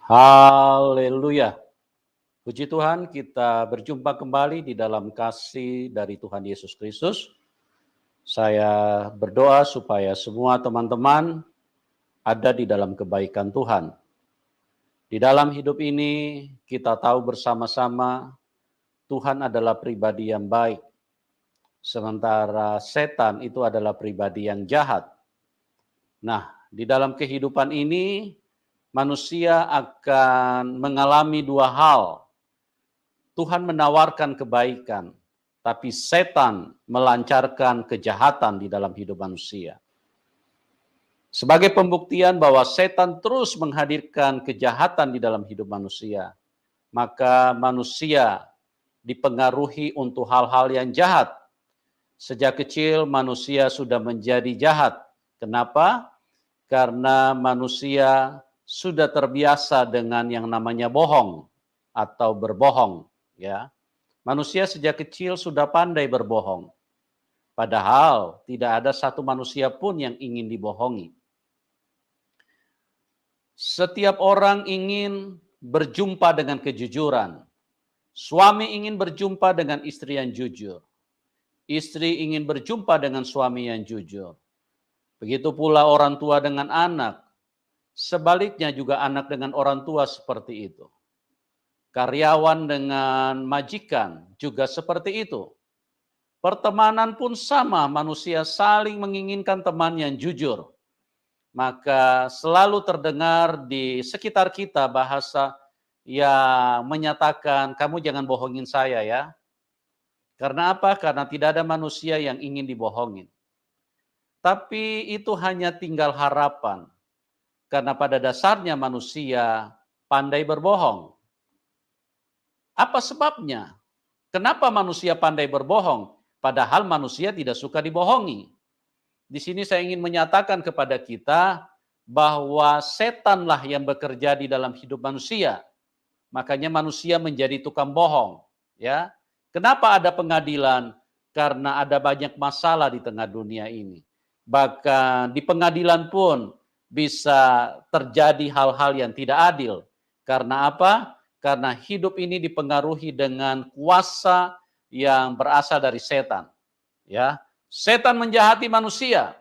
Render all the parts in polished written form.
Haleluya. Puji Tuhan, kita berjumpa kembali di dalam kasih dari Tuhan Yesus Kristus. Saya berdoa supaya semua teman-teman ada di dalam kebaikan Tuhan. Di dalam hidup ini kita tahu bersama-sama Tuhan adalah pribadi yang baik. Sementara setan itu adalah pribadi yang jahat. Nah, di dalam kehidupan ini manusia akan mengalami dua hal. Tuhan menawarkan kebaikan, tapi setan melancarkan kejahatan di dalam hidup manusia. Sebagai pembuktian bahwa setan terus menghadirkan kejahatan di dalam hidup manusia, maka manusia dipengaruhi untuk hal-hal yang jahat. Sejak kecil manusia sudah menjadi jahat. Kenapa? Karena manusia sudah terbiasa dengan yang namanya bohong atau berbohong. Ya, manusia sejak kecil sudah pandai berbohong. Padahal tidak ada satu manusia pun yang ingin dibohongi. Setiap orang ingin berjumpa dengan kejujuran. Suami ingin berjumpa dengan istri yang jujur. Istri ingin berjumpa dengan suami yang jujur. Begitu pula orang tua dengan anak. Sebaliknya juga anak dengan orang tua seperti itu. Karyawan dengan majikan juga seperti itu. Pertemanan pun sama, manusia saling menginginkan teman yang jujur. Maka selalu terdengar di sekitar kita bahasa yang menyatakan, kamu jangan bohongin saya ya. Karena apa? Karena tidak ada manusia yang ingin dibohongin. Tapi itu hanya tinggal harapan. Karena pada dasarnya manusia pandai berbohong. Apa sebabnya? Kenapa manusia pandai berbohong? Padahal manusia tidak suka dibohongi. Di sini saya ingin menyatakan kepada kita bahwa setanlah yang bekerja di dalam hidup manusia. Makanya manusia menjadi tukang bohong. Ya, kenapa ada pengadilan? Karena ada banyak masalah di tengah dunia ini. Bahkan di pengadilan pun bisa terjadi hal-hal yang tidak adil. Karena apa? Karena hidup ini dipengaruhi dengan kuasa yang berasal dari setan. Ya, setan menjahati manusia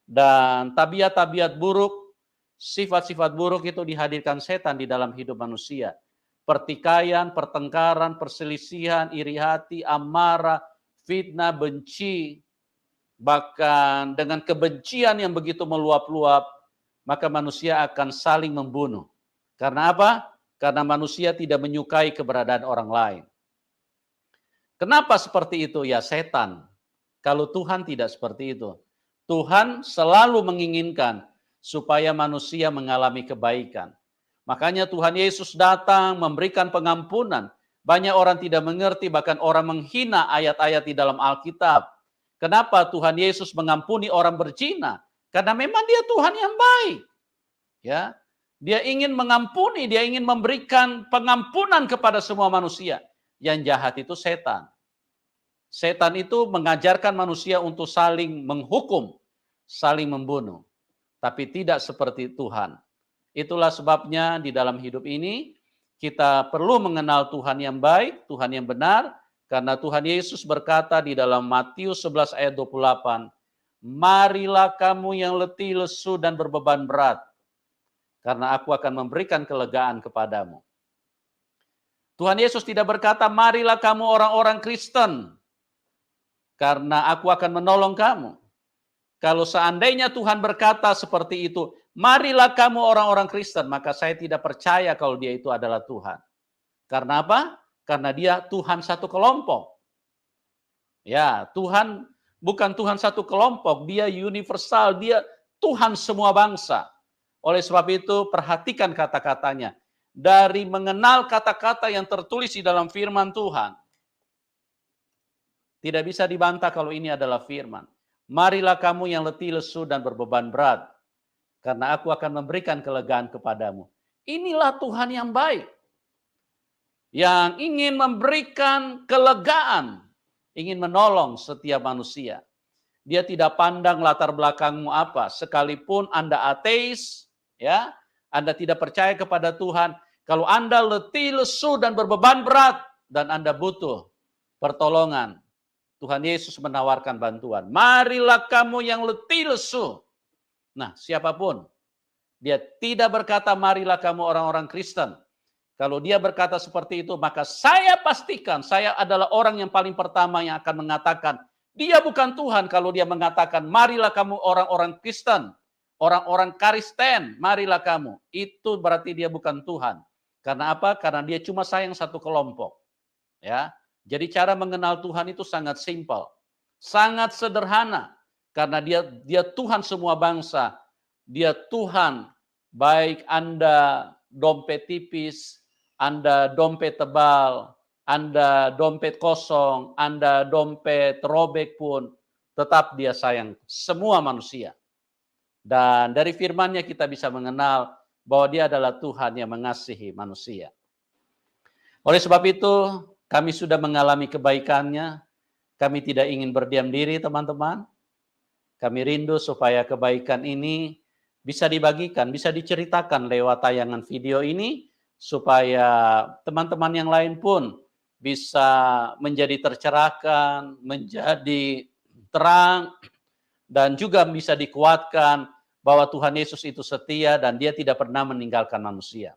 dan tabiat-tabiat buruk, sifat-sifat buruk itu dihadirkan setan di dalam hidup manusia. Pertikaian, pertengkaran, perselisihan, iri hati, amarah, fitnah, benci, bahkan dengan kebencian yang begitu meluap-luap, maka manusia akan saling membunuh. Karena apa? Karena manusia tidak menyukai keberadaan orang lain. Kenapa seperti itu? Ya setan. Kalau Tuhan tidak seperti itu. Tuhan selalu menginginkan supaya manusia mengalami kebaikan. Makanya Tuhan Yesus datang memberikan pengampunan. Banyak orang tidak mengerti, bahkan orang menghina ayat-ayat di dalam Alkitab. Kenapa Tuhan Yesus mengampuni orang berzina? Karena memang dia Tuhan yang baik. Ya, dia ingin mengampuni, dia ingin memberikan pengampunan kepada semua manusia. Yang jahat itu setan. Setan itu mengajarkan manusia untuk saling menghukum, saling membunuh. Tapi tidak seperti Tuhan. Itulah sebabnya di dalam hidup ini kita perlu mengenal Tuhan yang baik, Tuhan yang benar. Karena Tuhan Yesus berkata di dalam Matius 11 ayat 28, marilah kamu yang letih, lesu, dan berbeban berat. Karena aku akan memberikan kelegaan kepadamu. Tuhan Yesus tidak berkata, marilah kamu orang-orang Kristen. Karena aku akan menolong kamu. Kalau seandainya Tuhan berkata seperti itu, marilah kamu orang-orang Kristen, maka saya tidak percaya kalau dia itu adalah Tuhan. Karena apa? Karena dia Tuhan satu kelompok. Ya, Tuhan bukan Tuhan satu kelompok, dia universal, dia Tuhan semua bangsa. Oleh sebab itu, perhatikan kata-katanya. Dari mengenal kata-kata yang tertulis di dalam firman Tuhan, tidak bisa dibantah kalau ini adalah firman. Marilah kamu yang letih, lesu, dan berbeban berat, karena aku akan memberikan kelegaan kepadamu. Inilah Tuhan yang baik, yang ingin memberikan kelegaan, ingin menolong setiap manusia. Dia tidak pandang latar belakangmu apa, sekalipun Anda ateis, ya, Anda tidak percaya kepada Tuhan, Kalau Anda letih, lesu, dan berbeban berat, dan Anda butuh pertolongan, Tuhan Yesus menawarkan bantuan. Marilah kamu yang letih, lesu. Nah, siapapun, dia tidak berkata marilah kamu orang-orang Kristen. Kalau dia berkata seperti itu, maka saya pastikan saya adalah orang yang paling pertama yang akan mengatakan, dia bukan Tuhan kalau dia mengatakan, marilah kamu orang-orang Kristen, orang-orang Kristen, marilah kamu. Itu berarti dia bukan Tuhan. Karena apa? Karena dia cuma sayang satu kelompok. Ya, jadi cara mengenal Tuhan itu sangat simpel, sangat sederhana. Karena dia Tuhan semua bangsa, dia Tuhan baik Anda dompet tipis, Anda dompet tebal, Anda dompet kosong, Anda dompet robek pun, tetap dia sayang semua manusia. Dan dari firman-Nya kita bisa mengenal bahwa dia adalah Tuhan yang mengasihi manusia. Oleh sebab itu, kami sudah mengalami kebaikan-Nya. Kami tidak ingin berdiam diri, teman-teman. Kami rindu supaya kebaikan ini bisa dibagikan, bisa diceritakan lewat tayangan video ini, supaya teman-teman yang lain pun bisa menjadi tercerahkan, menjadi terang, dan juga bisa dikuatkan bahwa Tuhan Yesus itu setia dan dia tidak pernah meninggalkan manusia.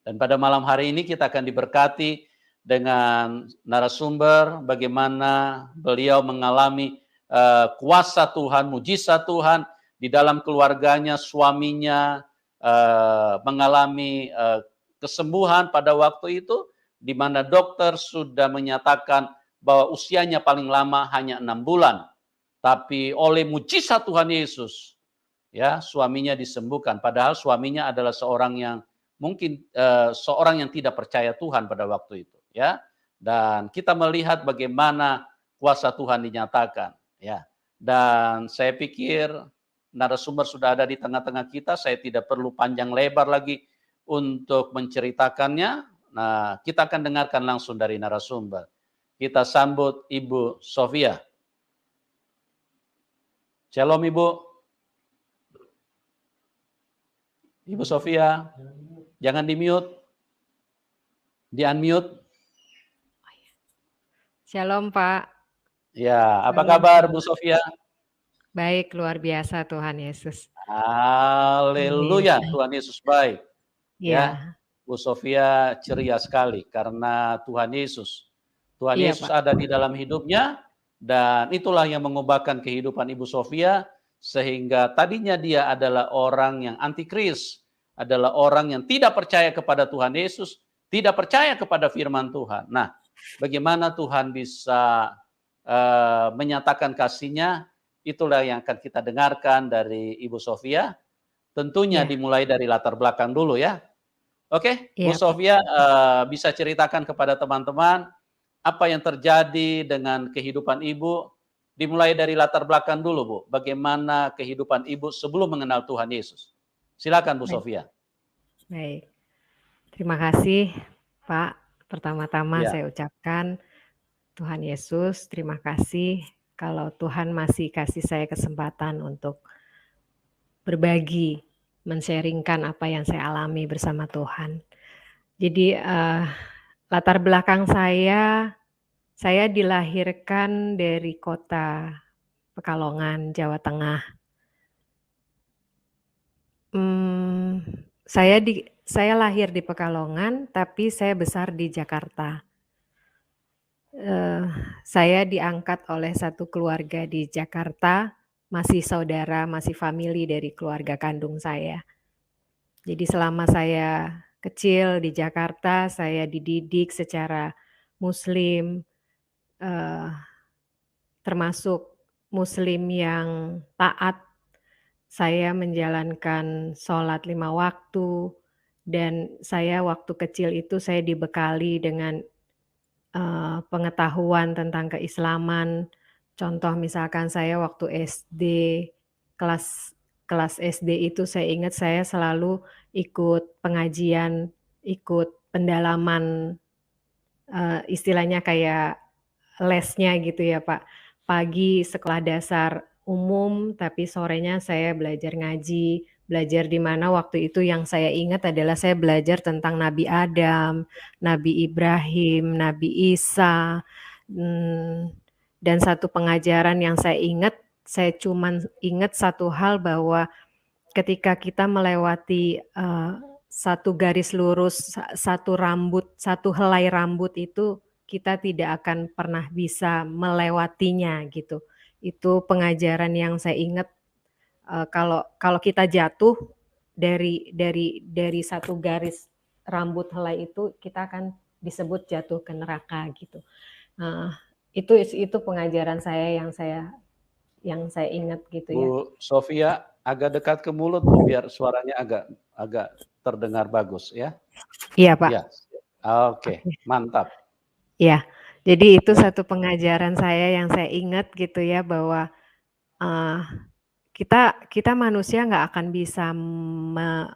Dan pada malam hari ini kita akan diberkati dengan narasumber bagaimana beliau mengalami kuasa Tuhan, mujizat Tuhan di dalam keluarganya, suaminya mengalami kesembuhan pada waktu itu, di mana dokter sudah menyatakan bahwa usianya paling lama hanya 6 bulan. Tapi oleh mujizat Tuhan Yesus, ya, suaminya disembuhkan. Padahal suaminya adalah seorang yang mungkin seorang yang tidak percaya Tuhan pada waktu itu, ya. Dan kita melihat bagaimana kuasa Tuhan dinyatakan, ya. Dan saya pikir narasumber sudah ada di tengah-tengah kita, saya tidak perlu panjang lebar lagi untuk menceritakannya. Nah, kita akan dengarkan langsung dari narasumber. Kita sambut Ibu Sofia. Shalom Ibu. Ibu Sofia, jangan di-mute. Di-unmute. Shalom Pak. Ya, apa kabar Bu Sofia? Baik, luar biasa Tuhan Yesus. Haleluya, Tuhan Yesus baik. Ya, Ya. Bu Sofia ceria sekali karena Tuhan Yesus. Tuhan Iya, Yesus Pak. ada di dalam hidupnya dan itulah yang mengubahkan kehidupan Ibu Sofia sehingga tadinya dia adalah orang yang antikris, adalah orang yang tidak percaya kepada Tuhan Yesus, tidak percaya kepada firman Tuhan. Nah, bagaimana Tuhan bisa menyatakan kasih-Nya, itulah yang akan kita dengarkan dari Ibu Sofia. Tentunya dimulai dari latar belakang dulu ya. Oke, Bu Sofia bisa ceritakan kepada teman-teman apa yang terjadi dengan kehidupan Ibu, dimulai dari latar belakang dulu Bu. Bagaimana kehidupan Ibu sebelum mengenal Tuhan Yesus. Silakan Bu Sofia. Baik, terima kasih Pak. Pertama-tama saya ucapkan Tuhan Yesus, terima kasih kalau Tuhan masih kasih saya kesempatan untuk berbagi, men-sharingkan apa yang saya alami bersama Tuhan. Jadi latar belakang saya dilahirkan dari kota Pekalongan, Jawa Tengah. Saya lahir di Pekalongan, tapi saya besar di Jakarta. Saya diangkat oleh satu keluarga di Jakarta, masih saudara, masih famili dari keluarga kandung saya. Jadi selama saya kecil di Jakarta, saya dididik secara Muslim, termasuk Muslim yang taat. Saya menjalankan sholat 5 waktu, dan saya waktu kecil itu saya dibekali dengan pengetahuan tentang keislaman. Contoh misalkan saya waktu SD, kelas SD itu saya ingat saya selalu ikut pengajian, ikut pendalaman, istilahnya kayak lesnya gitu ya Pak. Pagi sekolah dasar umum, tapi sorenya saya belajar ngaji, Belajar di mana waktu itu yang saya ingat adalah saya belajar tentang Nabi Adam, Nabi Ibrahim, Nabi Isa, dan satu pengajaran yang saya ingat, saya cuman ingat satu hal bahwa ketika kita melewati, satu garis lurus, satu rambut, satu helai rambut itu, kita tidak akan pernah bisa melewatinya gitu. Itu pengajaran yang saya ingat, kalau kita jatuh dari satu garis rambut helai itu, kita akan disebut jatuh ke neraka gitu. Itu pengajaran saya yang saya ingat gitu ya. Bu Sofia, agak dekat ke mulut Bu, biar suaranya agak terdengar bagus ya. Iya Pak. Ya, oke, mantap. Ya, jadi itu Ya. satu pengajaran saya yang saya ingat gitu ya, bahwa kita manusia nggak akan bisa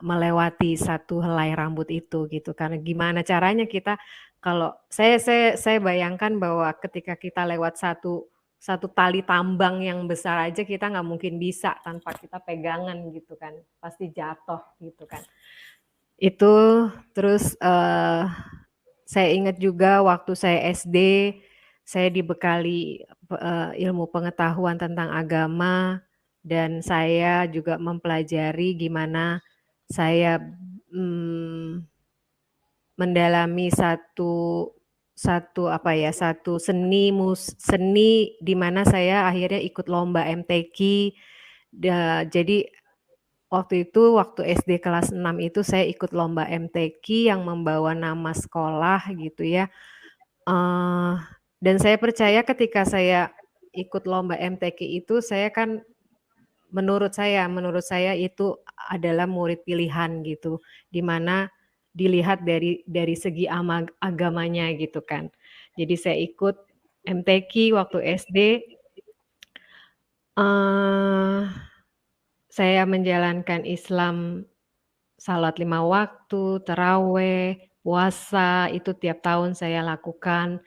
melewati satu helai rambut itu gitu, karena gimana caranya kita kalau saya bayangkan bahwa ketika kita lewat satu tali tambang yang besar aja kita nggak mungkin bisa tanpa kita pegangan gitu kan, pasti jatuh gitu kan. Itu terus saya ingat juga waktu saya SD, saya dibekali ilmu pengetahuan tentang agama, dan saya juga mempelajari gimana saya mendalami satu seni di mana saya akhirnya ikut lomba MTQ. Jadi waktu SD kelas 6 itu saya ikut lomba MTQ yang membawa nama sekolah gitu ya. Dan saya percaya ketika saya ikut lomba MTQ itu, saya kan menurut saya itu adalah murid pilihan gitu, di mana dilihat dari segi agamanya gitu kan. Jadi saya ikut MTQ waktu SD. Saya menjalankan Islam, salat 5 waktu, tarawih, puasa, itu tiap tahun saya lakukan,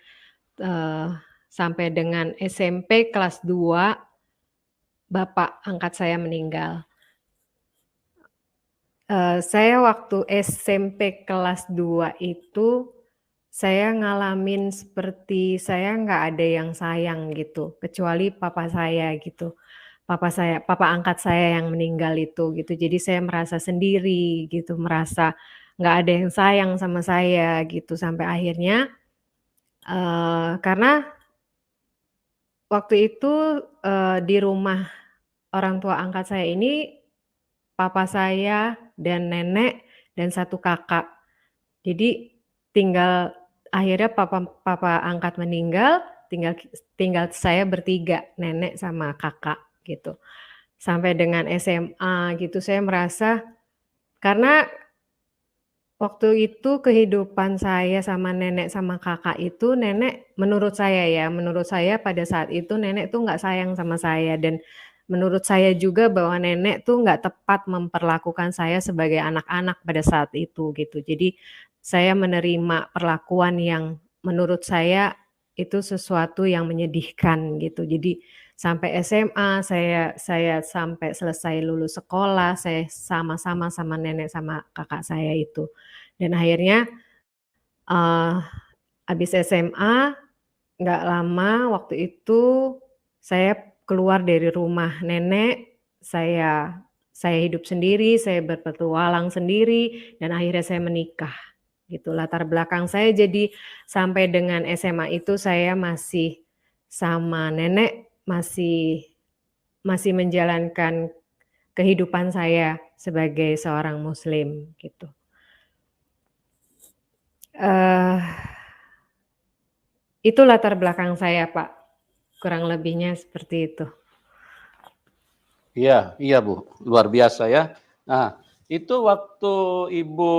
sampai dengan SMP kelas 2, bapak angkat saya meninggal. Saya waktu SMP kelas 2 itu, saya ngalamin seperti saya nggak ada yang sayang gitu, kecuali papa saya gitu. Papa angkat saya yang meninggal itu gitu. Jadi saya merasa sendiri gitu, merasa nggak ada yang sayang sama saya gitu. Sampai akhirnya, karena waktu itu, di rumah orang tua angkat saya ini, papa saya dan nenek dan satu kakak. Jadi akhirnya papa angkat meninggal, tinggal saya bertiga, nenek sama kakak gitu. Sampai dengan SMA gitu saya merasa, karena waktu itu kehidupan saya sama nenek sama kakak itu, nenek menurut saya pada saat itu nenek tuh nggak sayang sama saya, dan menurut saya juga bahwa nenek tuh nggak tepat memperlakukan saya sebagai anak-anak pada saat itu gitu. Jadi saya menerima perlakuan yang menurut saya itu sesuatu yang menyedihkan gitu. Jadi sampai SMA saya sampai selesai lulus sekolah, saya sama-sama sama nenek sama kakak saya itu. Dan akhirnya, habis SMA, nggak lama waktu itu, saya keluar dari rumah nenek, saya hidup sendiri, saya berpetualang sendiri, dan akhirnya saya menikah, gitu. Latar belakang saya jadi sampai dengan SMA itu saya masih sama nenek, masih menjalankan kehidupan saya sebagai seorang muslim, gitu. Itu latar belakang saya, Pak. Kurang lebihnya seperti itu. Iya Bu, luar biasa ya. Nah, itu waktu Ibu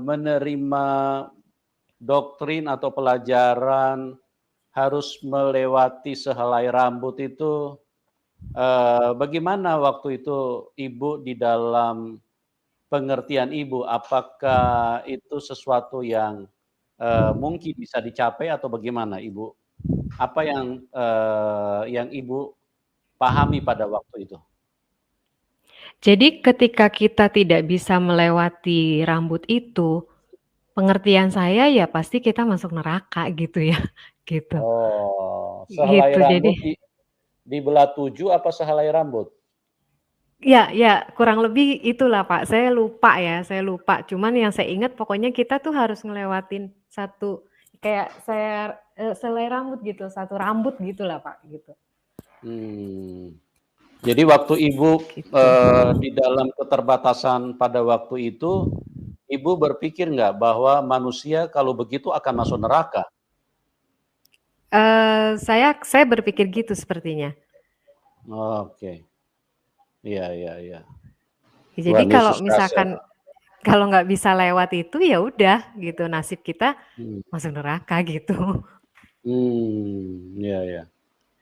menerima doktrin atau pelajaran harus melewati sehelai rambut itu, bagaimana waktu itu Ibu di dalam pengertian Ibu? Apakah itu sesuatu yang mungkin bisa dicapai atau bagaimana Ibu? Apa yang Ibu pahami pada waktu itu? Jadi ketika kita tidak bisa melewati rambut itu, pengertian saya ya pasti kita masuk neraka gitu ya, gitu. Oh, sehelai Gitu, jadi rambut dibelah 7 apa sehelai rambut? ya kurang lebih itulah Pak, saya lupa, cuman yang saya ingat pokoknya kita tuh harus ngelewatin satu kayak selai rambut gitu, satu rambut gitulah Pak, gitu. Jadi waktu Ibu, Gitu. di dalam keterbatasan pada waktu itu, Ibu berpikir nggak bahwa manusia kalau begitu akan masuk neraka? Saya berpikir gitu sepertinya. Oke. Iya iya iya. Jadi Tuhan kalau Yesus dahsyat. misalkan kalau nggak bisa lewat itu, ya udah gitu, nasib kita Mmm. masuk neraka gitu. Iya iya.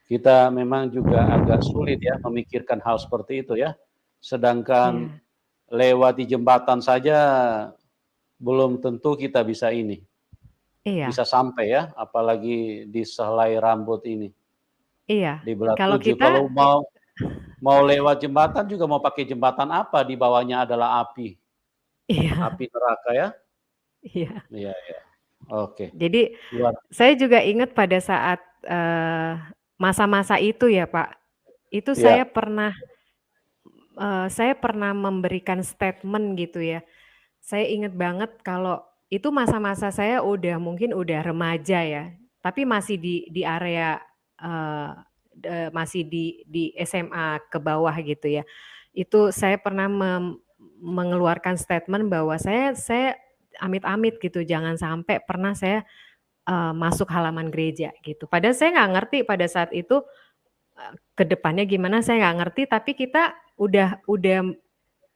Kita memang juga agak sulit ya memikirkan hal seperti itu ya. Sedangkan Iya, lewat di jembatan saja belum tentu kita iya, bisa sampai ya, apalagi di sehelai rambut ini, iya. di belah Kalau 7. kita Kalau mau lewat jembatan juga mau pakai jembatan apa, di bawahnya adalah api, iya, api neraka ya. iya. Iya iya. Oke. Jadi Luar saya juga ingat pada saat, masa-masa itu ya Pak, itu iya. saya pernah memberikan statement gitu ya. Saya ingat banget kalau itu masa-masa saya mungkin udah remaja ya, tapi masih di area, eee, masih di SMA ke bawah gitu ya. Itu saya pernah mengeluarkan statement bahwa saya amit-amit gitu jangan sampai pernah saya, masuk halaman gereja gitu. Padahal saya nggak ngerti pada saat itu, ke depannya gimana saya nggak ngerti, tapi kita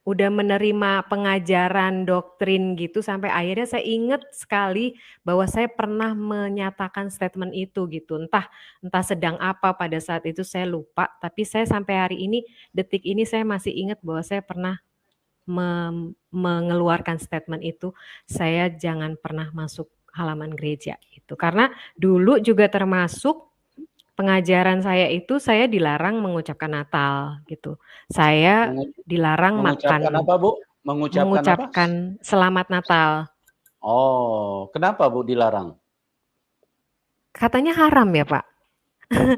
udah menerima pengajaran doktrin gitu sampai akhirnya saya inget sekali bahwa saya pernah menyatakan statement itu gitu. Entah entah sedang apa pada saat itu saya lupa, tapi saya sampai hari ini, detik ini saya masih ingat bahwa saya pernah mengeluarkan statement itu, saya jangan pernah masuk halaman gereja gitu. Karena dulu juga termasuk pengajaran saya itu saya dilarang mengucapkan Natal gitu. Saya Mengu dilarang mengucapkan makan apa, Bu? Mengucapkan apa? mengucapkan selamat Natal. Oh, kenapa, Bu, dilarang? Katanya haram ya, Pak.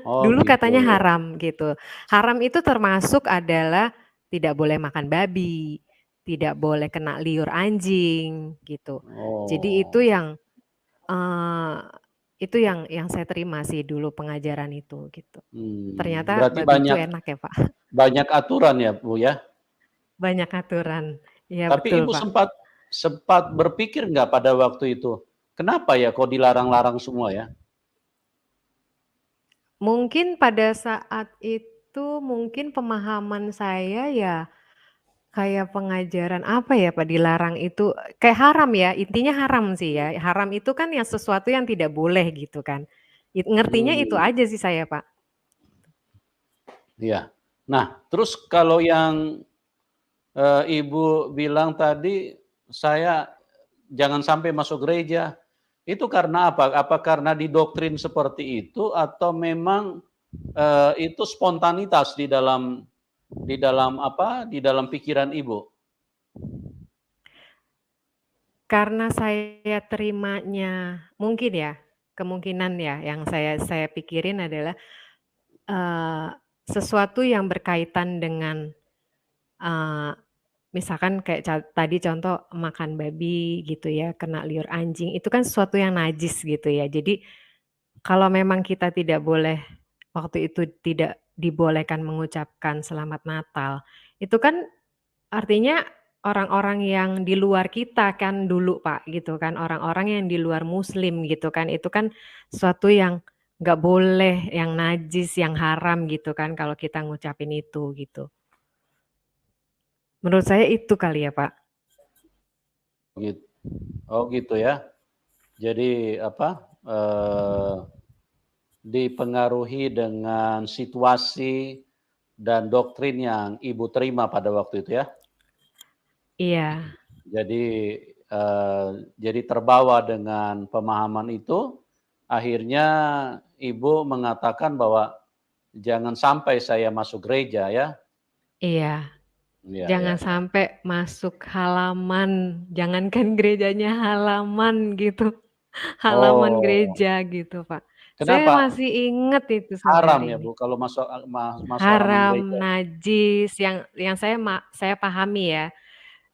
Oh, Dulu gitu. katanya haram gitu. Haram itu termasuk adalah tidak boleh makan babi, tidak boleh kena liur anjing gitu. Jadi Oh, eee, itu yang saya terima sih dulu pengajaran itu gitu. Ternyata berarti babi itu enak ya, Pak. banyak aturan ya, Bu, ya? Banyak aturan. Iya Tapi betul, Ibu Pak. sempat sempat berpikir nggak pada waktu itu, kenapa ya kok dilarang-larang semua ya? Mungkin pada saat itu mungkin pemahaman saya ya kayak pengajaran apa ya Pak, dilarang itu kayak haram ya, intinya haram sih ya. Haram itu kan yang sesuatu yang tidak boleh gitu kan. Ngertinya itu Mmm, aja sih saya, Pak. iya. Nah, terus kalau yang, Ibu bilang tadi, saya jangan sampai masuk gereja, itu karena apa? Apa karena didoktrin seperti itu atau memang, itu spontanitas di dalam apa, di dalam pikiran Ibu? Karena saya terimanya mungkin ya, kemungkinan ya yang saya pikirin adalah, eee, sesuatu yang berkaitan dengan, eee, misalkan kayak tadi contoh makan babi gitu ya, kena liur anjing, itu kan sesuatu yang najis gitu ya. Jadi kalau memang kita tidak boleh waktu itu tidak dibolehkan mengucapkan selamat Natal, itu kan artinya orang-orang yang di luar kita kan dulu, Pak, gitu kan, orang-orang yang di luar muslim gitu kan, itu kan sesuatu yang nggak boleh, yang najis, yang haram gitu kan kalau kita ngucapin itu, gitu. Menurut saya itu kali ya, Pak. Git oh gitu ya. Jadi apa, dipengaruhi dengan situasi dan doktrin yang Ibu terima pada waktu itu ya? Iya, Jadi, jadi terbawa dengan pemahaman itu, akhirnya Ibu mengatakan bahwa, "Jangan sampai saya masuk gereja," ya. iya, Iya, iya, Jangan iya. sampai masuk halaman, jangankan gerejanya, halaman gitu, halaman Oh, gereja gitu, Pak. Saya kenapa? masih inget itu sampai Haram hari ya, ini. Bu, kalau masuk masuk halaman Haram, gereja? najis, yang saya pahami ya,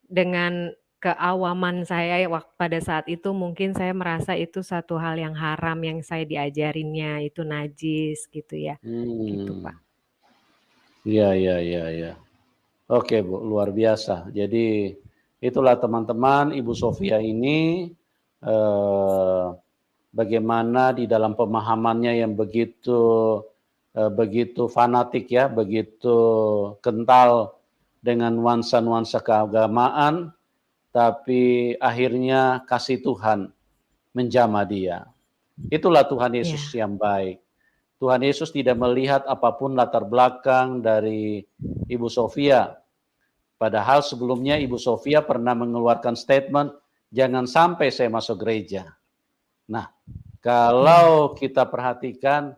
dengan keawaman saya pada saat itu mungkin saya merasa itu satu hal yang haram yang saya diajarinnya, itu najis gitu ya, gitu, Pak. Hmm. Iya, iya, iya, iya. Oke, Bu, luar biasa. Jadi itulah teman-teman, Ibu Sofia ini eh, bagaimana di dalam pemahamannya yang begitu fanatik ya, begitu kental dengan nuansa-nuansa keagamaan, tapi akhirnya kasih Tuhan menjamah dia. Itulah Tuhan Yesus Iya, yang baik. Tuhan Yesus tidak melihat apapun latar belakang dari Ibu Sofia. Padahal sebelumnya Ibu Sofia pernah mengeluarkan statement, jangan sampai saya masuk gereja. Nah, iya, kalau kita perhatikan,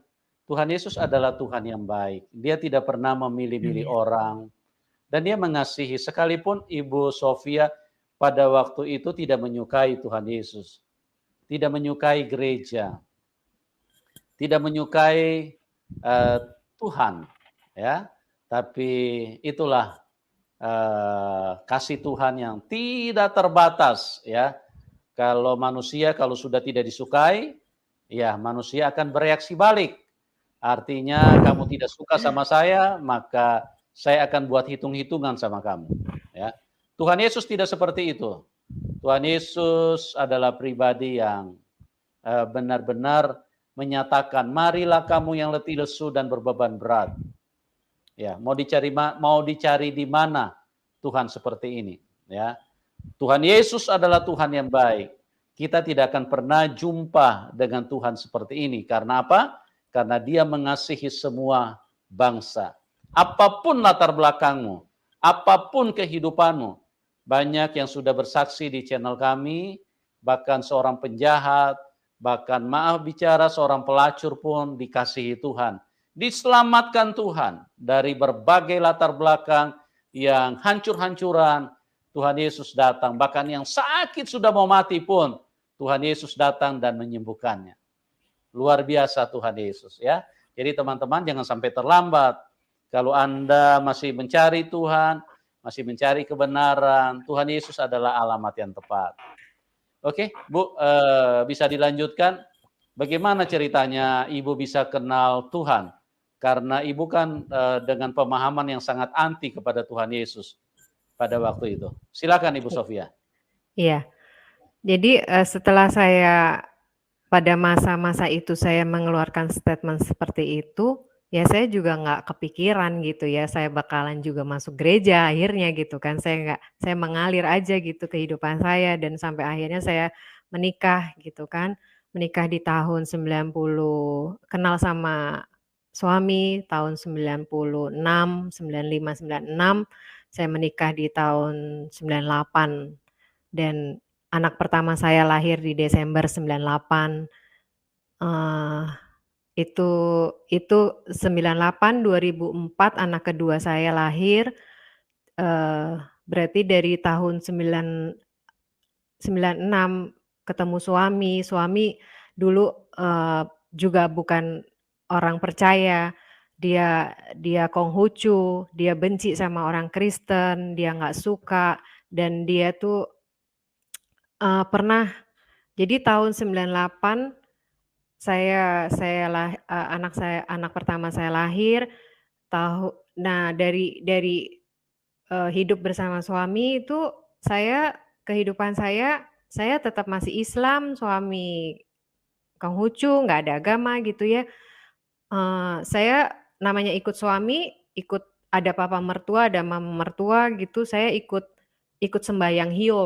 Tuhan Yesus adalah Tuhan yang baik. Dia tidak pernah memilih-milih iya, orang. Dan dia mengasihi, sekalipun Ibu Sofia pada waktu itu tidak menyukai Tuhan Yesus. Tidak menyukai gereja. Tidak menyukai Tuhan. Ya, tapi itulah kasih Tuhan yang tidak terbatas ya. Kalau manusia kalau sudah tidak disukai, ya manusia akan bereaksi balik. Artinya kamu tidak suka sama saya, maka saya akan buat hitung-hitungan sama kamu. Ya. Tuhan Yesus tidak seperti itu. Tuhan Yesus adalah pribadi yang benar-benar menyatakan, marilah kamu yang letih lesu dan berbeban berat. Ya, mau dicari di mana Tuhan seperti ini, ya. Tuhan Yesus adalah Tuhan yang baik. Kita tidak akan pernah jumpa dengan Tuhan seperti ini. Karena apa? Karena Dia mengasihi semua bangsa. Apapun latar belakangmu, apapun kehidupanmu. Banyak yang sudah bersaksi di channel kami, bahkan seorang penjahat, bahkan maaf bicara seorang pelacur pun dikasihi Tuhan. Diselamatkan Tuhan dari berbagai latar belakang yang hancur-hancuran. Tuhan Yesus datang, bahkan yang sakit sudah mau mati pun Tuhan Yesus datang dan menyembuhkannya. Luar biasa Tuhan Yesus ya. Jadi teman-teman jangan sampai terlambat. Kalau Anda masih mencari Tuhan, masih mencari kebenaran, Tuhan Yesus adalah alamat yang tepat. Oke, Bu, bisa dilanjutkan. Bagaimana ceritanya Ibu bisa kenal Tuhan? Karena Ibu kan dengan pemahaman yang sangat anti kepada Tuhan Yesus pada waktu itu. Silakan Ibu Sofia. iya. Jadi, setelah saya pada masa-masa itu saya mengeluarkan statement seperti itu, ya saya juga nggak kepikiran gitu ya, saya bakalan juga masuk gereja akhirnya gitu kan. Saya mengalir aja gitu kehidupan saya dan sampai akhirnya saya menikah gitu kan. Menikah di tahun 90, kenal sama suami tahun 96, 95, 96, saya menikah di tahun 98 dan anak pertama saya lahir di Desember 98. Eee, itu itu 98, 2004 anak kedua saya lahir, berarti dari tahun 96 ketemu suami. Suami dulu, juga bukan orang percaya, dia dia Konghucu, dia benci sama orang Kristen, dia nggak suka dan dia tuh, pernah jadi tahun 98 anak pertama saya lahir, nah dari hidup bersama suami itu kehidupan saya tetap masih Islam, suami Konghucu, nggak ada agama gitu ya. Saya namanya ikut suami, ada papa mertua, ada mama mertua gitu, saya ikut sembahyang Hio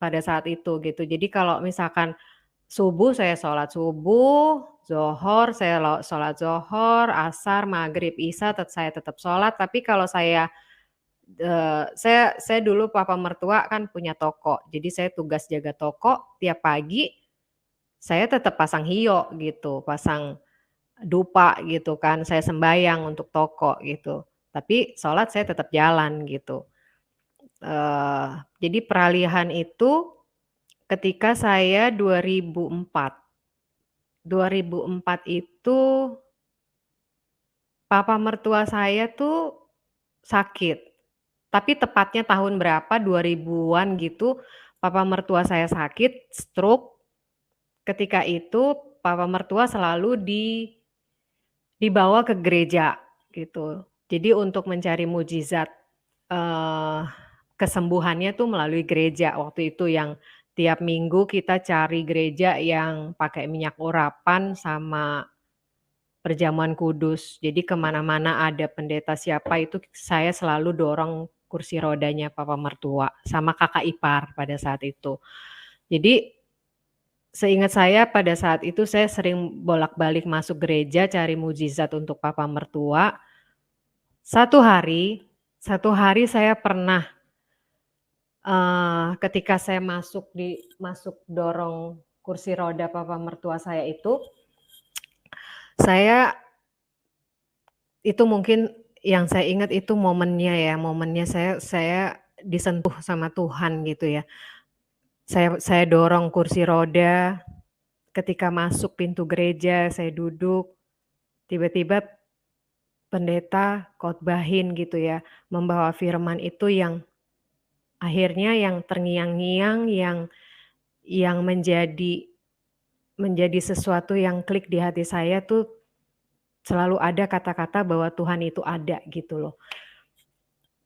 pada saat itu gitu. Jadi kalau misalkan subuh saya sholat subuh, zuhur saya sholat zuhur, asar, maghrib, isya saya tetap sholat, tapi kalau saya dulu papa mertua kan punya toko, jadi saya tugas jaga toko, tiap pagi saya tetap pasang hio gitu, pasang dupa gitu kan, saya sembahyang untuk toko gitu. Tapi sholat saya tetap jalan gitu. Jadi peralihan itu ketika saya 2004. 2004 itu papa mertua saya tuh sakit. Tapi tepatnya tahun berapa, 2000-an gitu, papa mertua saya sakit, stroke. Ketika itu papa mertua selalu dibawa ke gereja gitu. Jadi untuk mencari mujizat kesembuhannya tuh melalui gereja waktu itu, yang tiap minggu kita cari gereja yang pakai minyak urapan sama perjamuan kudus. Jadi kemana-mana ada pendeta siapa itu saya selalu dorong kursi rodanya papa mertua sama kakak ipar pada saat itu. Jadi seingat saya pada saat itu saya sering bolak-balik masuk gereja cari mujizat untuk papa mertua. Satu hari saya pernah ketika saya masuk dorong kursi roda papa mertua saya itu mungkin yang saya ingat itu momennya saya disentuh sama Tuhan gitu ya. Saya dorong kursi roda, ketika masuk pintu gereja saya duduk, tiba-tiba pendeta khotbahin gitu ya, membawa firman itu yang akhirnya yang terngiang-ngiang, yang menjadi sesuatu yang klik di hati saya tuh selalu ada kata-kata bahwa Tuhan itu ada gitu loh.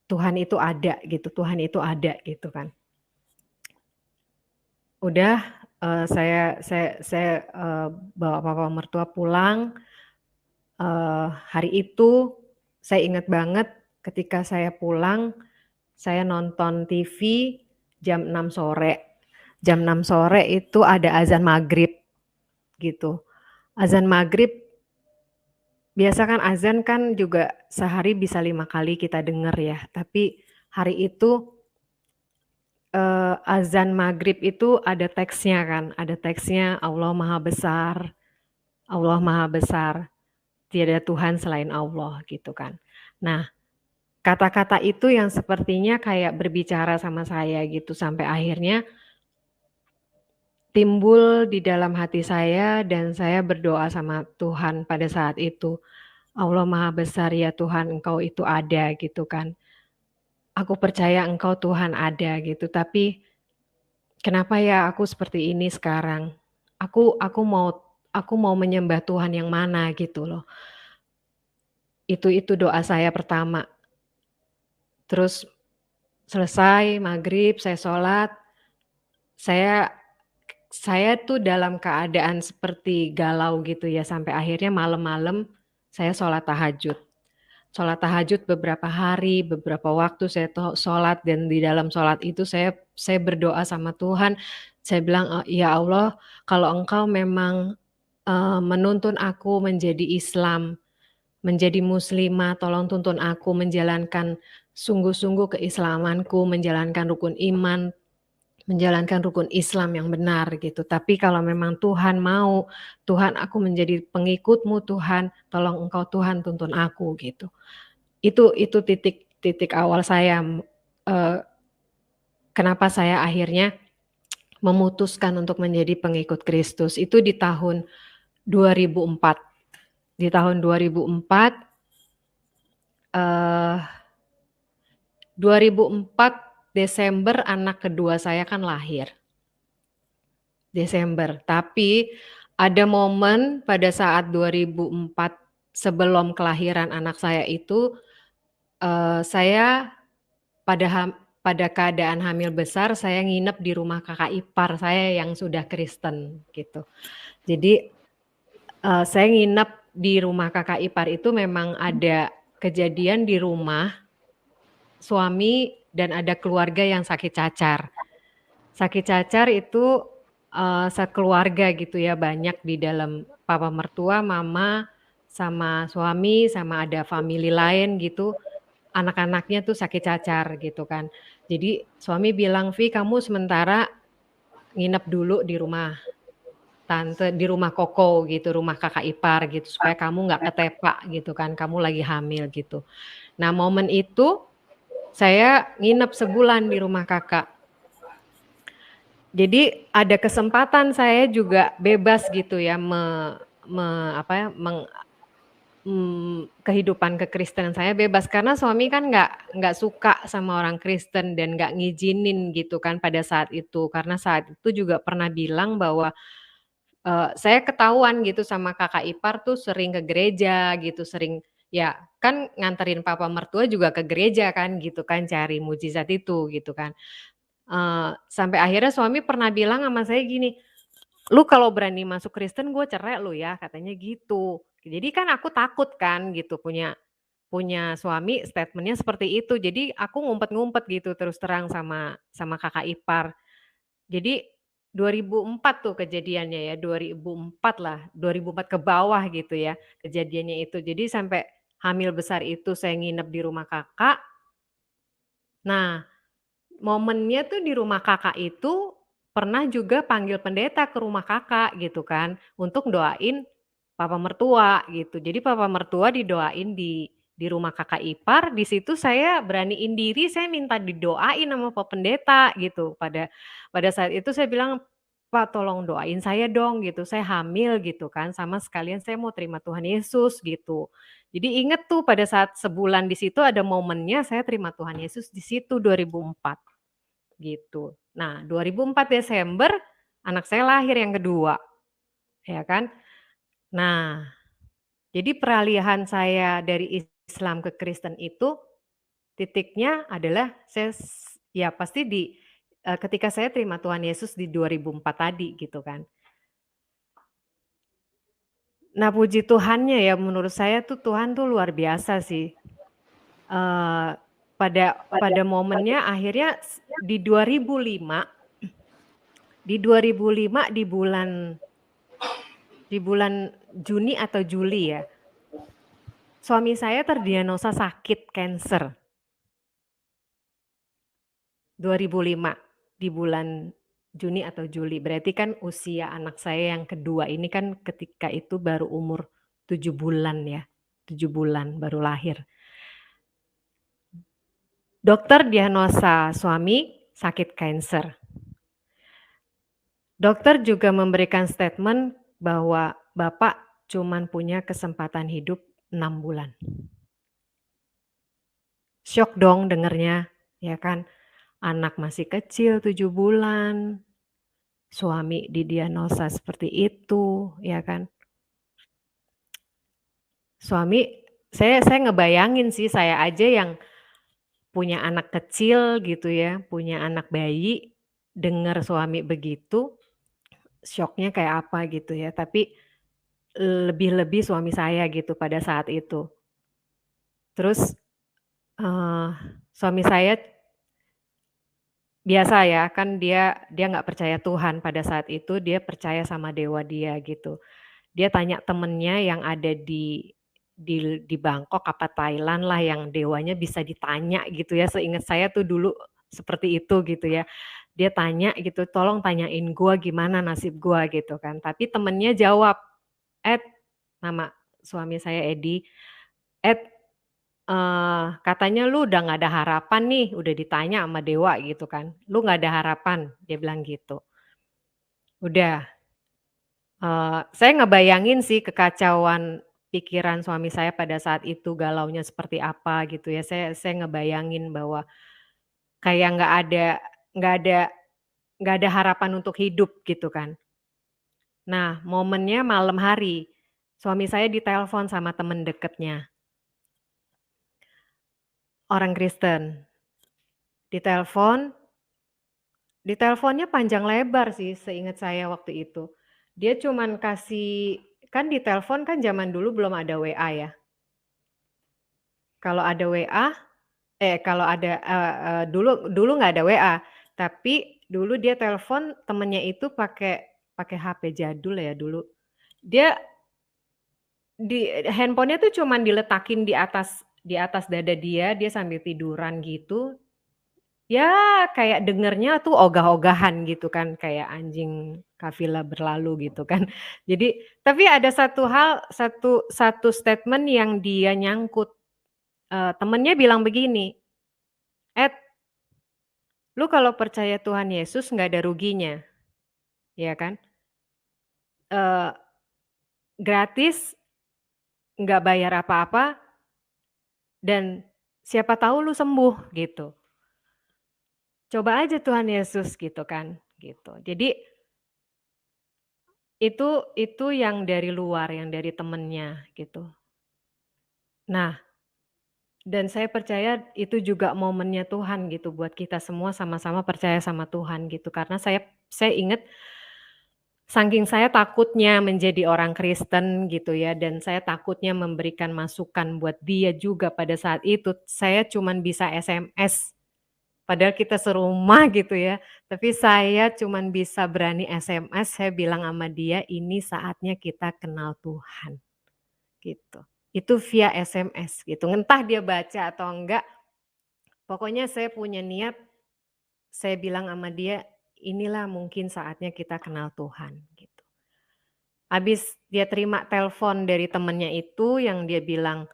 Tuhan itu ada gitu kan. Udah, saya bawa papa mertua pulang, hari itu saya ingat banget ketika saya pulang, saya nonton TV jam 6 sore. Jam 6 sore itu ada azan maghrib gitu. Azan maghrib, biasa kan azan kan juga sehari bisa 5 kali kita dengar ya, tapi hari itu azan maghrib itu ada teksnya kan, ada teksnya Allah Maha Besar, tiada Tuhan selain Allah gitu kan. Nah, kata-kata itu yang sepertinya kayak berbicara sama saya gitu sampai akhirnya timbul di dalam hati saya dan saya berdoa sama Tuhan pada saat itu. Allah Maha Besar ya Tuhan, Engkau itu ada gitu kan. Aku percaya Engkau Tuhan ada gitu, tapi kenapa ya aku seperti ini sekarang? Aku mau menyembah Tuhan yang mana gitu loh. Itu doa saya pertama. Terus selesai maghrib, saya sholat, saya tuh dalam keadaan seperti galau gitu ya, sampai akhirnya malam-malam saya sholat tahajud. Sholat tahajud beberapa hari, beberapa waktu saya sholat dan di dalam sholat itu saya berdoa sama Tuhan, saya bilang, "Ya Allah, kalau Engkau memang, menuntun aku menjadi Islam, menjadi muslimah, tolong tuntun aku menjalankan sungguh-sungguh keislamanku, menjalankan rukun iman, menjalankan rukun Islam yang benar gitu. Tapi kalau memang Tuhan mau, Tuhan aku menjadi pengikut-Mu Tuhan, tolong Engkau Tuhan tuntun aku," gitu. Itu titik awal saya, kenapa saya akhirnya memutuskan untuk menjadi pengikut Kristus, itu di tahun 2004. Di tahun 2004, 2004 Desember anak kedua saya kan lahir. Desember, tapi ada momen pada saat 2004 sebelum kelahiran anak saya itu, saya pada keadaan hamil besar saya nginep di rumah kakak ipar saya yang sudah Kristen gitu. Jadi, saya nginep di rumah kakak ipar itu memang ada kejadian di rumah suami dan ada keluarga yang sakit cacar. Sakit cacar itu, sekeluarga gitu ya, banyak di dalam papa mertua, mama, sama suami, sama ada famili lain gitu, anak-anaknya tuh sakit cacar gitu kan. Jadi suami bilang, "Vi kamu sementara nginep dulu di rumah tante di rumah koko gitu, rumah kakak ipar gitu, supaya kamu nggak ketepak gitu kan, kamu lagi hamil gitu. Nah momen itu saya nginep sebulan di rumah kakak. Jadi ada kesempatan saya juga bebas gitu ya kehidupan kekristenan saya bebas karena suami kan nggak suka sama orang Kristen dan nggak ngizinin gitu kan pada saat itu. Karena saat itu juga pernah bilang bahwa, saya ketahuan gitu sama kakak ipar tuh sering ke gereja gitu, sering ya kan nganterin papa mertua juga ke gereja kan gitu kan, cari mujizat itu gitu kan. Sampai akhirnya suami pernah bilang sama saya gini, "Lu kalau berani masuk Kristen gue cerai lu ya," katanya gitu. Jadi kan aku takut kan gitu punya punya suami statement-nya seperti itu. Jadi aku ngumpet-ngumpet gitu terus terang sama kakak ipar. Jadi 2004 tuh kejadiannya ya, 2004 lah, 2004 ke bawah gitu ya kejadiannya itu. Jadi sampai hamil besar itu saya nginep di rumah kakak. Nah, momennya tuh di rumah kakak itu pernah juga panggil pendeta ke rumah kakak gitu kan, untuk doain papa mertua gitu. Jadi papa mertua didoain di rumah kakak ipar, di situ saya beraniin diri, saya minta didoain sama pak pendeta gitu. Pada saat itu saya bilang, "Pak tolong doain saya dong," gitu, "saya hamil," gitu kan, "sama sekalian saya mau terima Tuhan Yesus," gitu. Jadi inget tuh pada saat sebulan di situ ada momennya saya terima Tuhan Yesus di situ 2004. Gitu. Nah, 2004 Desember anak saya lahir yang kedua, ya kan. Nah, jadi peralihan saya dari Islam ke Kristen itu titiknya adalah ya pasti ketika saya terima Tuhan Yesus di 2004 tadi gitu kan. Nah, puji Tuhannya ya menurut saya tuh Tuhan tuh luar biasa sih. Pada momennya akhirnya di 2005 di bulan Juni atau Juli ya, suami saya terdiagnosa sakit kanker. 2005 di bulan Juni atau Juli. Berarti kan usia anak saya yang kedua ini kan ketika itu baru umur 7 bulan ya. 7 bulan baru lahir. Dokter diagnosa suami sakit kanker. Dokter juga memberikan statement bahwa Bapak cuman punya kesempatan hidup 6 bulan. Syok dong dengernya, ya kan. Anak masih kecil 7 bulan, suami didiagnosa seperti itu, ya kan. Suami, saya ngebayangin sih, saya aja yang punya anak kecil gitu ya, punya anak bayi, dengar suami begitu, syoknya kayak apa gitu ya. Tapi lebih-lebih suami saya gitu pada saat itu. Terus suami saya biasa ya, kan dia nggak percaya Tuhan pada saat itu, dia percaya sama dewa dia gitu. Dia tanya temennya yang ada di Bangkok apa Thailand lah yang dewanya bisa ditanya gitu ya, seingat saya tuh dulu seperti itu gitu ya. Dia tanya gitu, "Tolong tanyain gua gimana nasib gua," gitu kan. Tapi temennya jawab, "Ed," nama suami saya Edi, "Ed, katanya lu udah nggak ada harapan nih, udah ditanya sama dewa," gitu kan, "Lu nggak ada harapan," dia bilang gitu. Udah. Saya ngebayangin sih kekacauan pikiran suami saya pada saat itu, galaunya seperti apa gitu ya. Saya ngebayangin bahwa kayak nggak ada nggak ada harapan untuk hidup gitu kan. Nah, momennya malam hari, suami saya ditelepon sama temen deketnya, orang Kristen. Ditelepon, diteleponnya panjang lebar sih seingat saya waktu itu. Dia cuman kasih kan ditelepon kan zaman dulu belum ada WA ya. Kalau ada WA kalau ada, dulu nggak ada WA, tapi dulu dia telepon temennya itu pakai HP jadul ya dulu. Dia handphone-nya tuh cuman diletakin di atas dada dia, dia sambil tiduran gitu, Ya kayak dengernya tuh ogah-ogahan gitu kan, kayak anjing kafilah berlalu gitu kan. Jadi tapi ada satu hal, satu statement yang dia nyangkut, temennya bilang begini, "Ed, lu kalau percaya Tuhan Yesus nggak ada ruginya, ya kan? Eee, gratis, nggak bayar apa-apa, dan siapa tahu lu sembuh," gitu. "Coba aja Tuhan Yesus," gitu kan, gitu. Jadi itu yang dari luar, yang dari temennya gitu. Nah, dan saya percaya itu juga momennya Tuhan gitu buat kita semua sama-sama percaya sama Tuhan gitu. Karena saya inget saking saya takutnya menjadi orang Kristen gitu ya, dan saya takutnya memberikan masukan buat dia juga pada saat itu, saya cuman bisa SMS. Padahal kita serumah gitu ya, tapi saya cuman bisa berani SMS, saya bilang sama dia, "Ini saatnya kita kenal Tuhan." Gitu. Itu via SMS gitu, entah dia baca atau enggak, pokoknya saya punya niat, saya bilang sama dia, "Inilah mungkin saatnya kita kenal Tuhan." Gitu. Habis dia terima telepon dari temennya itu yang dia bilang,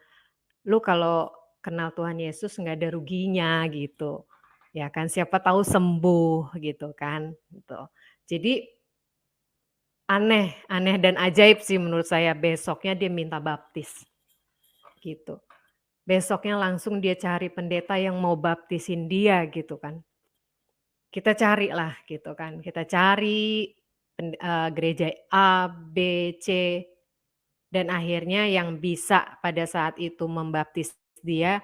"Lu kalau kenal Tuhan Yesus nggak ada ruginya," gitu. Ya kan, siapa tahu sembuh gitu kan, gitu. Jadi aneh dan ajaib sih menurut saya, besoknya dia minta baptis, gitu. Besoknya langsung dia cari pendeta yang mau baptisin dia gitu kan. Kita carilah gitu kan, kita cari gereja A, B, C, dan akhirnya yang bisa pada saat itu membaptis dia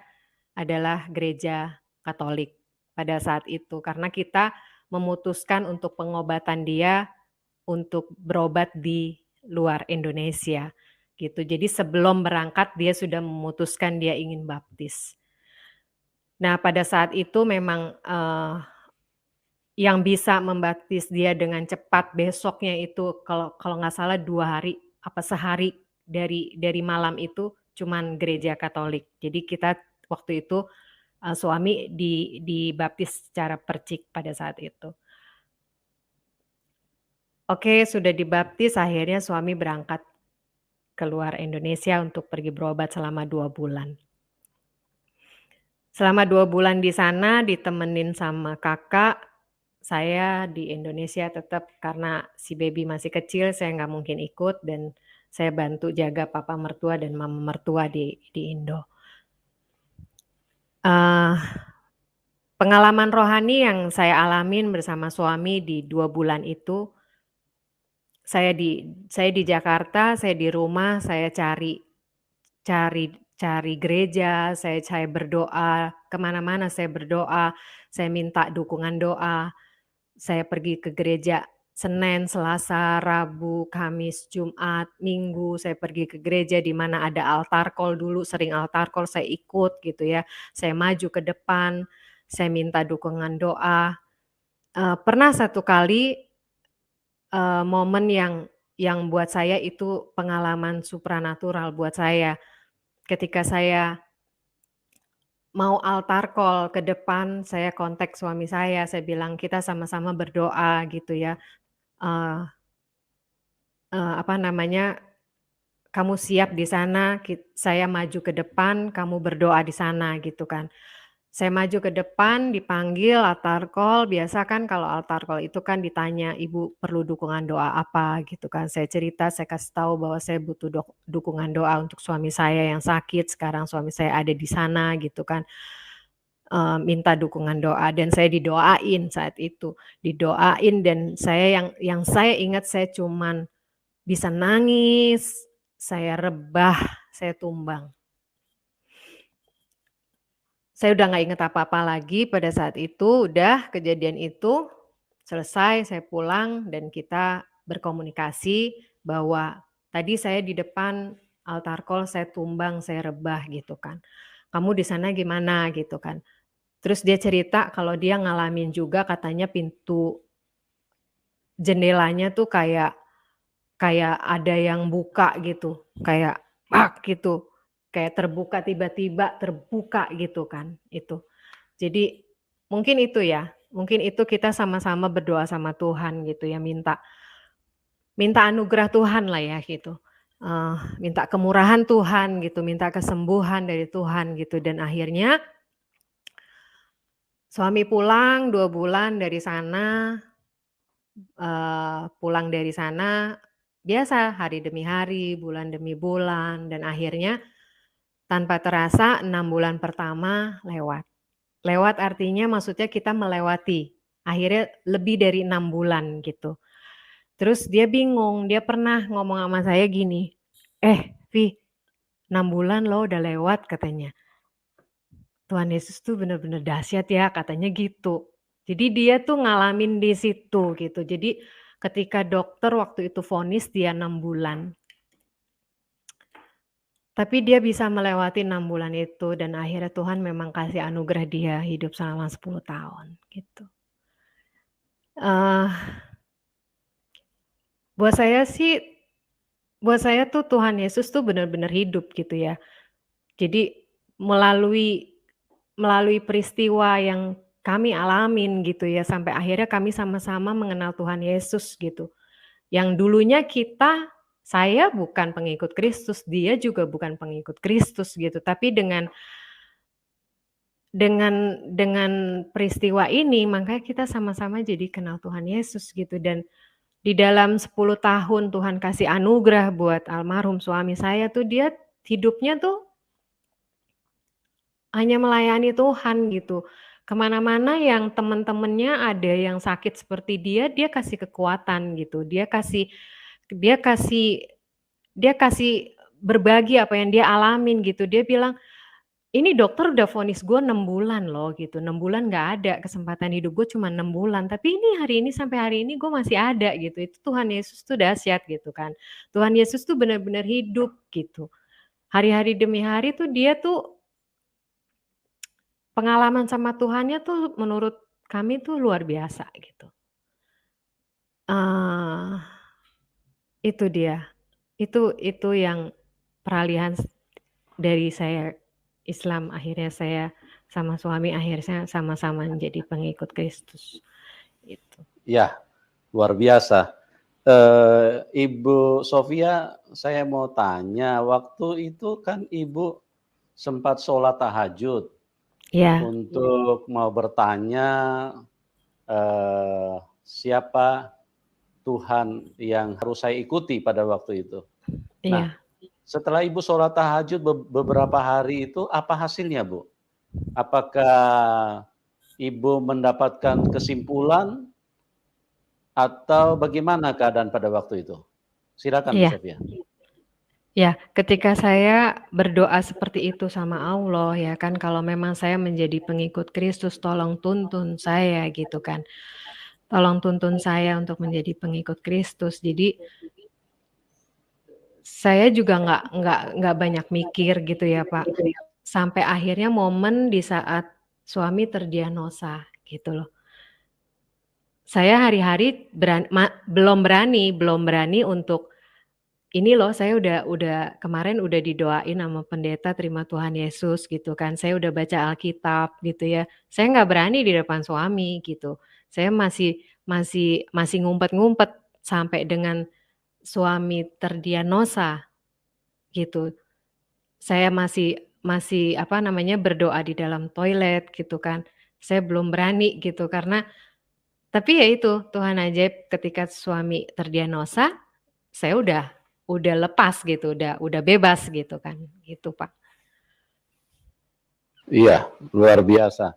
adalah gereja Katolik pada saat itu. Karena kita memutuskan untuk pengobatan dia untuk berobat di luar Indonesia gitu. Jadi sebelum berangkat dia sudah memutuskan dia ingin baptis. Nah pada saat itu memang, yang bisa membaptis dia dengan cepat besoknya itu kalau kalau nggak salah 2 hari apa sehari dari malam itu cuman gereja Katolik. Jadi kita waktu itu, suami dibaptis secara percik pada saat itu. Oke sudah dibaptis akhirnya suami berangkat keluar Indonesia untuk pergi berobat selama 2 bulan. Selama 2 bulan di sana ditemenin sama kakak, saya di Indonesia tetap karena si baby masih kecil saya nggak mungkin ikut dan saya bantu jaga papa mertua dan mama mertua di Indo. Eee, pengalaman rohani yang saya alamin bersama suami di 2 bulan itu, saya di Jakarta, saya di rumah, saya cari cari gereja, saya berdoa, ke mana-mana saya berdoa, saya minta dukungan doa, saya pergi ke gereja Senin, Selasa, Rabu, Kamis, Jumat, Minggu, saya pergi ke gereja di mana ada altar call dulu, sering altar call saya ikut gitu ya, saya maju ke depan, saya minta dukungan doa. Pernah satu kali, momen yang buat saya itu pengalaman supranatural buat saya, ketika saya mau altar call ke depan, saya kontak suami saya bilang, "Kita sama-sama berdoa," gitu ya, eee apa namanya, "Kamu siap di sana, saya maju ke depan, kamu berdoa di sana," gitu kan. Saya maju ke depan, dipanggil altar call, biasa kan kalau altar call itu kan ditanya, "Ibu perlu dukungan doa apa?" Gitu kan. Saya cerita, saya kasih tahu bahwa saya butuh dukungan doa untuk suami saya yang sakit, sekarang suami saya ada di sana gitu kan. Minta dukungan doa dan saya didoain saat itu, didoain dan yang saya ingat saya cuman bisa nangis, saya rebah, saya tumbang. Saya udah nggak inget apa-apa lagi pada saat itu, udah kejadian itu selesai, saya pulang dan kita berkomunikasi bahwa tadi saya di depan altar call saya tumbang, saya rebah gitu kan. "Kamu di sana gimana?" Gitu kan. Terus dia cerita kalau dia ngalamin juga katanya pintu jendelanya tuh kayak kayak ada yang buka gitu, kayak gitu, kayak terbuka tiba-tiba terbuka gitu kan itu. Jadi Mungkin itu ya, mungkin itu kita sama-sama berdoa sama Tuhan gitu ya, minta anugerah Tuhan lah ya gitu, minta kemurahan Tuhan gitu, minta kesembuhan dari Tuhan gitu, dan akhirnya suami pulang 2 bulan dari sana, pulang dari sana, biasa hari demi hari, bulan demi bulan, dan akhirnya tanpa terasa 6 bulan pertama lewat. Lewat artinya maksudnya kita melewati, akhirnya lebih dari 6 bulan gitu. Terus dia bingung, dia pernah ngomong sama saya gini, Vi, 6 bulan loh udah lewat," katanya. "Tuhan Yesus tuh bener-bener dahsyat ya," katanya gitu. Jadi dia tuh ngalamin di situ gitu. Jadi ketika dokter waktu itu vonis dia 6 bulan, tapi dia bisa melewati 6 bulan itu, dan akhirnya Tuhan memang kasih anugerah dia hidup selama 10 tahun gitu. Eee, buat saya sih, buat saya tuh Tuhan Yesus tuh benar-benar hidup gitu ya. Jadi melalui melalui peristiwa yang kami alamin gitu ya, sampai akhirnya kami sama-sama mengenal Tuhan Yesus gitu. Yang dulunya saya bukan pengikut Kristus, dia juga bukan pengikut Kristus gitu, tapi dengan peristiwa ini makanya kita sama-sama jadi kenal Tuhan Yesus gitu. Dan di dalam 10 tahun Tuhan kasih anugerah buat almarhum suami saya tuh, dia hidupnya tuh hanya melayani Tuhan gitu. Kemana-mana yang teman-temannya ada yang sakit seperti dia kasih kekuatan gitu. Dia kasih dia kasih berbagi apa yang dia alamin gitu. Dia bilang, "Ini dokter udah vonis gue 6 bulan loh," gitu. 6 bulan nggak ada, kesempatan hidup gue cuma 6 bulan, tapi ini hari ini sampai hari ini gue masih ada gitu. Itu Tuhan Yesus tuh dahsyat gitu kan. Tuhan Yesus tuh benar-benar hidup gitu. Hari-hari demi hari tuh dia tuh pengalaman sama Tuhannya tuh menurut kami tuh luar biasa gitu. Eee, itu dia, itu yang peralihan dari saya Islam, akhirnya saya sama suami akhirnya sama-sama menjadi pengikut Kristus, itu. Ya, luar biasa. Ibu Sofia, saya mau tanya, waktu itu kan Ibu sempat sholat tahajud Iya, untuk mau bertanya siapa Tuhan yang harus saya ikuti pada waktu itu. Nah, iya. setelah Ibu sholat tahajud beberapa hari itu, apa hasilnya, Bu? Apakah Ibu mendapatkan kesimpulan atau bagaimana keadaan pada waktu itu? Silakan, Bu Iya, Sofia. ya, ketika saya berdoa seperti itu sama Allah ya kan, kalau memang saya menjadi pengikut Kristus, tolong tuntun saya gitu kan. Tolong tuntun saya untuk menjadi pengikut Kristus. Jadi saya juga nggak banyak mikir gitu ya, Pak. Sampai akhirnya momen di saat suami terdiagnosa gitu loh. Saya hari-hari belum berani untuk, "Ini loh saya udah kemarin udah didoain sama pendeta terima Tuhan Yesus," gitu kan. Saya udah baca Alkitab gitu ya. Saya nggak berani di depan suami gitu. Saya masih ngumpet-ngumpet sampai dengan suami terdiagnosa gitu. Saya masih masih apa namanya, berdoa di dalam toilet gitu kan. Saya belum berani gitu karena, tapi ya itu, Tuhan ajaib ketika suami terdiagnosa, saya udah lepas gitu, udah bebas gitu kan, gitu Pak. Iya, luar biasa.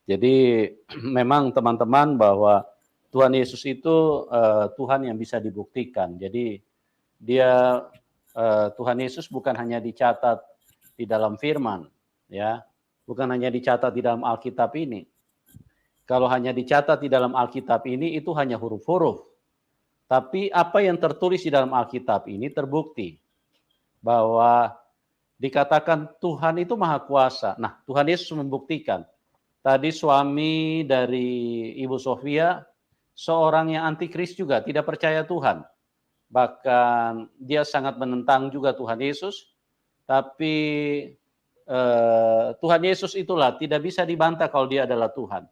Jadi memang teman-teman bahwa Tuhan Yesus itu Tuhan yang bisa dibuktikan. Jadi dia Tuhan Yesus bukan hanya dicatat di dalam firman, ya, bukan hanya dicatat di dalam Alkitab ini. Kalau hanya dicatat di dalam Alkitab ini itu hanya huruf-huruf. Tapi apa yang tertulis di dalam Alkitab ini terbukti bahwa dikatakan Tuhan itu maha kuasa. Nah, Tuhan Yesus membuktikan. Tadi suami dari Ibu Sofia seorang yang antikris juga, tidak percaya Tuhan. Bahkan dia sangat menentang juga Tuhan Yesus. Tapi Tuhan Yesus itulah tidak bisa dibantah kalau dia adalah Tuhan.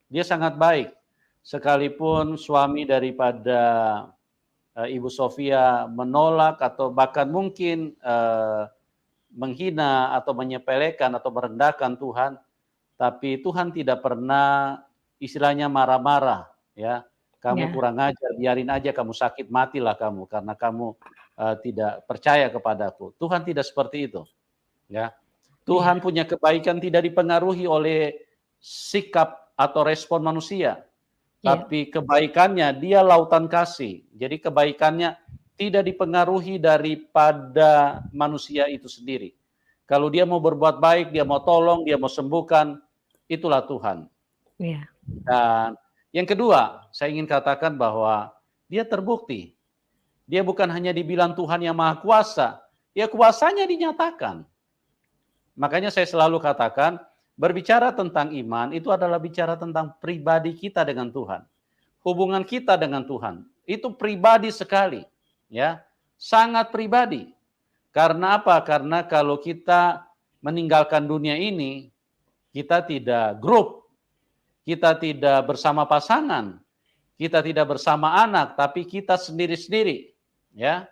Dia sangat baik. Sekalipun suami daripada Ibu Sofia menolak atau bahkan mungkin menghina atau menyepelekan atau merendahkan Tuhan, tapi Tuhan tidak pernah istilahnya marah-marah, ya. Kamu Ya, kurang ajar, biarin aja kamu sakit, matilah kamu karena kamu tidak percaya kepadaku. Tuhan tidak seperti itu, ya. Tuhan iya, punya kebaikan tidak dipengaruhi oleh sikap atau respon manusia, iya, tapi kebaikannya dia lautan kasih. Jadi kebaikannya tidak dipengaruhi daripada manusia itu sendiri. Kalau dia mau berbuat baik, dia mau tolong, dia mau sembuhkan, itulah Tuhan. iya, Dan yang kedua, saya ingin katakan bahwa dia terbukti. Dia bukan hanya dibilang Tuhan yang Maha Kuasa, ya kuasanya dinyatakan. Makanya saya selalu katakan, berbicara tentang iman itu adalah bicara tentang pribadi kita dengan Tuhan. Hubungan kita dengan Tuhan itu pribadi sekali, ya, sangat pribadi. Karena apa? Karena kalau kita meninggalkan dunia ini, kita tidak grup, kita tidak bersama pasangan, kita tidak bersama anak, tapi kita sendiri-sendiri, ya.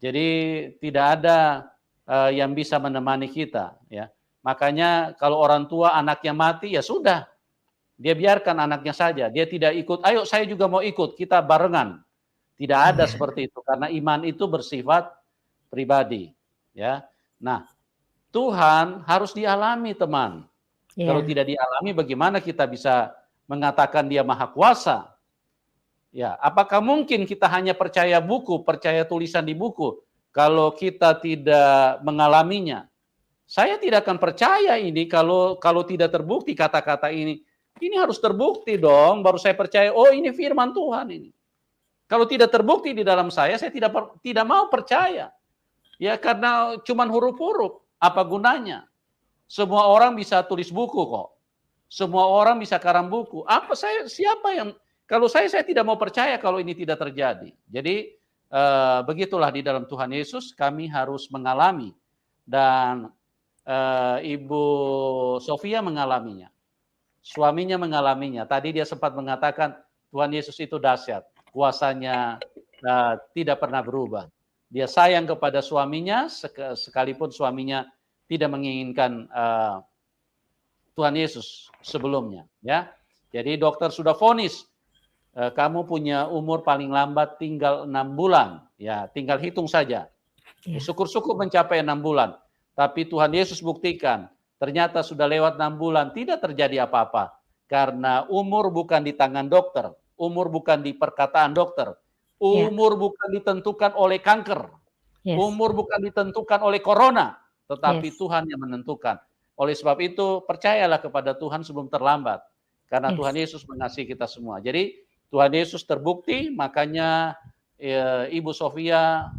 Jadi tidak ada yang bisa menemani kita, ya. Makanya kalau orang tua anaknya mati, ya sudah, dia biarkan anaknya saja. Dia tidak ikut, ayo saya juga mau ikut, kita barengan. Tidak ada iya, seperti itu karena iman itu bersifat pribadi, ya. Nah, Tuhan harus dialami, teman. Kalau iya, tidak dialami, bagaimana kita bisa mengatakan Dia Maha Kuasa? Ya, apakah mungkin kita hanya percaya buku, percaya tulisan di buku, kalau kita tidak mengalaminya? Saya tidak akan percaya ini kalau tidak terbukti kata-kata ini. Ini harus terbukti dong, baru saya percaya. Oh, ini firman Tuhan ini. Kalau tidak terbukti di dalam saya tidak mau percaya. Ya, karena cuman huruf-huruf. Apa gunanya? Semua orang bisa tulis buku kok. Semua orang bisa karam buku. Siapa yang kalau saya tidak mau percaya kalau ini tidak terjadi. Jadi begitulah di dalam Tuhan Yesus kami harus mengalami dan Ibu Sofia mengalaminya. Suaminya mengalaminya. Tadi dia sempat mengatakan Tuhan Yesus itu dahsyat. Kuasanya tidak pernah berubah. Dia sayang kepada suaminya sekalipun suaminya tidak menginginkan Tuhan Yesus sebelumnya, ya. Jadi dokter sudah vonis kamu punya umur paling lambat tinggal 6 bulan, ya, tinggal hitung saja. Ya, iya, syukur-syukur mencapai 6 bulan. Tapi Tuhan Yesus buktikan, ternyata sudah lewat 6 bulan tidak terjadi apa-apa. Karena umur bukan di tangan dokter, umur bukan di perkataan dokter, iya, umur bukan ditentukan oleh kanker, yes, umur bukan ditentukan oleh corona, tetapi yes, Tuhan yang menentukan. Oleh sebab itu, percayalah kepada Tuhan sebelum terlambat. Karena Tuhan yes, Yesus mengasihi kita semua. Jadi, Tuhan Yesus terbukti, makanya Ibu Sofia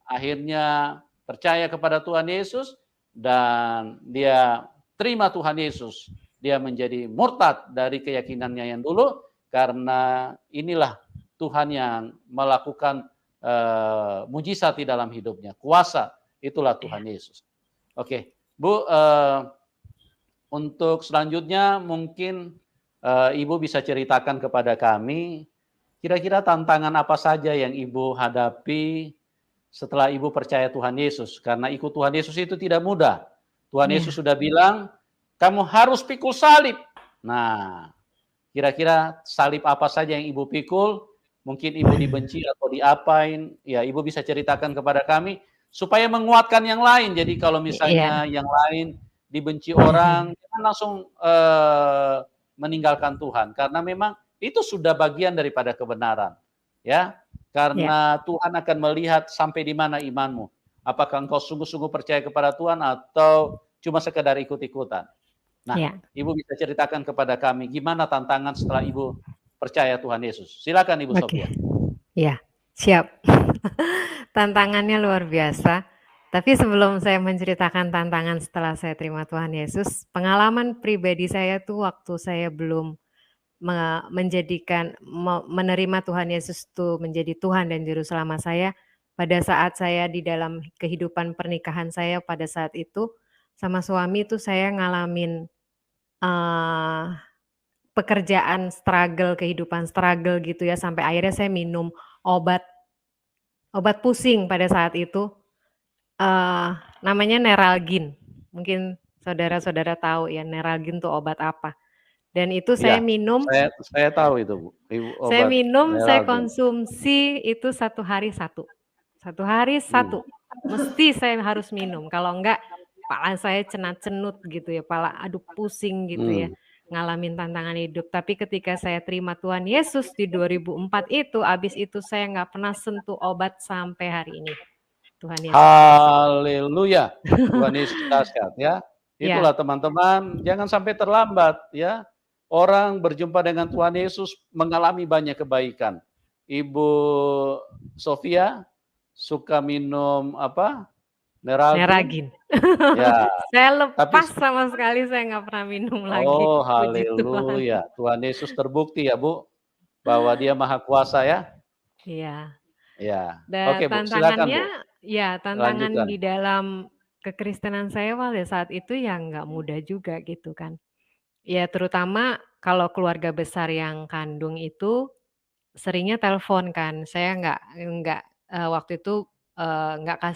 akhirnya percaya kepada Tuhan Yesus dan dia terima Tuhan Yesus. Dia menjadi murtad dari keyakinannya yang dulu karena inilah Tuhan yang melakukan mujizat di dalam hidupnya. Kuasa itulah iya. Tuhan Yesus. Oke, Bu, untuk selanjutnya mungkin Ibu bisa ceritakan kepada kami kira-kira tantangan apa saja yang Ibu hadapi setelah Ibu percaya Tuhan Yesus. Karena ikut Tuhan Yesus itu tidak mudah. Tuhan Yesus Iya. sudah bilang, kamu harus pikul salib. Nah, kira-kira salib apa saja yang Ibu pikul? Mungkin Ibu dibenci atau diapain? Ya, Ibu bisa ceritakan kepada kami supaya menguatkan yang lain. Jadi kalau Iya. misalnya yang lain dibenci orang, jangan langsung meninggalkan Tuhan. Karena memang itu sudah bagian daripada kebenaran. Ya, Iya, karena Tuhan akan melihat sampai di mana imanmu. Apakah engkau sungguh-sungguh percaya kepada Tuhan atau cuma sekedar ikut-ikutan. Nah, iya. Ibu bisa ceritakan kepada kami gimana tantangan setelah Ibu percaya Tuhan Yesus. Silakan Ibu Oke. Sofia. Iya, siap. Tantangannya luar biasa. Tapi sebelum saya menceritakan tantangan setelah saya terima Tuhan Yesus, pengalaman pribadi saya tuh waktu saya belum menerima Tuhan Yesus tuh menjadi Tuhan dan juru selamat saya, pada saat saya di dalam kehidupan pernikahan saya pada saat itu, sama suami tuh saya ngalamin, eee, pekerjaan struggle, kehidupan struggle gitu ya, sampai akhirnya saya minum obat pusing pada saat itu, namanya Neralgin. Mungkin saudara-saudara tahu ya Neralgin tuh obat apa. Dan itu Iya, saya minum saya tahu itu Bu, saya obat minum, saya Neralgin. konsumsi itu 1 hari 1. 1 hari 1. Mesti saya harus minum, kalau enggak kepala saya cenut-cenut gitu ya, kepala aduh pusing gitu ya, ngalamin tantangan hidup. Tapi ketika saya terima Tuhan Yesus di 2004 itu, habis itu saya nggak pernah sentuh obat sampai hari ini. Tuhan Yesus kuasa. Haleluya. Tuhan Yesus dahsyat ya. Ya, Itulah teman-teman, jangan sampai terlambat ya. Orang berjumpa dengan Tuhan Yesus mengalami banyak kebaikan. Ibu Sofia suka minum apa? Neralgin. Neragin. Ya, Saya tapi lepas sama sekali, saya nggak pernah minum lagi, oh puji Tuhan. haleluya. Tuhan Yesus terbukti ya Bu, bahwa Dia Maha Kuasa ya. Iya. Ya. Dan Oke Bu, silakan Bu. tantangan Lanjutkan. di dalam kekristenan saya pada saat itu ya nggak mudah juga gitu kan. Ya terutama kalau keluarga besar yang kandung itu seringnya telepon kan, saya waktu itu,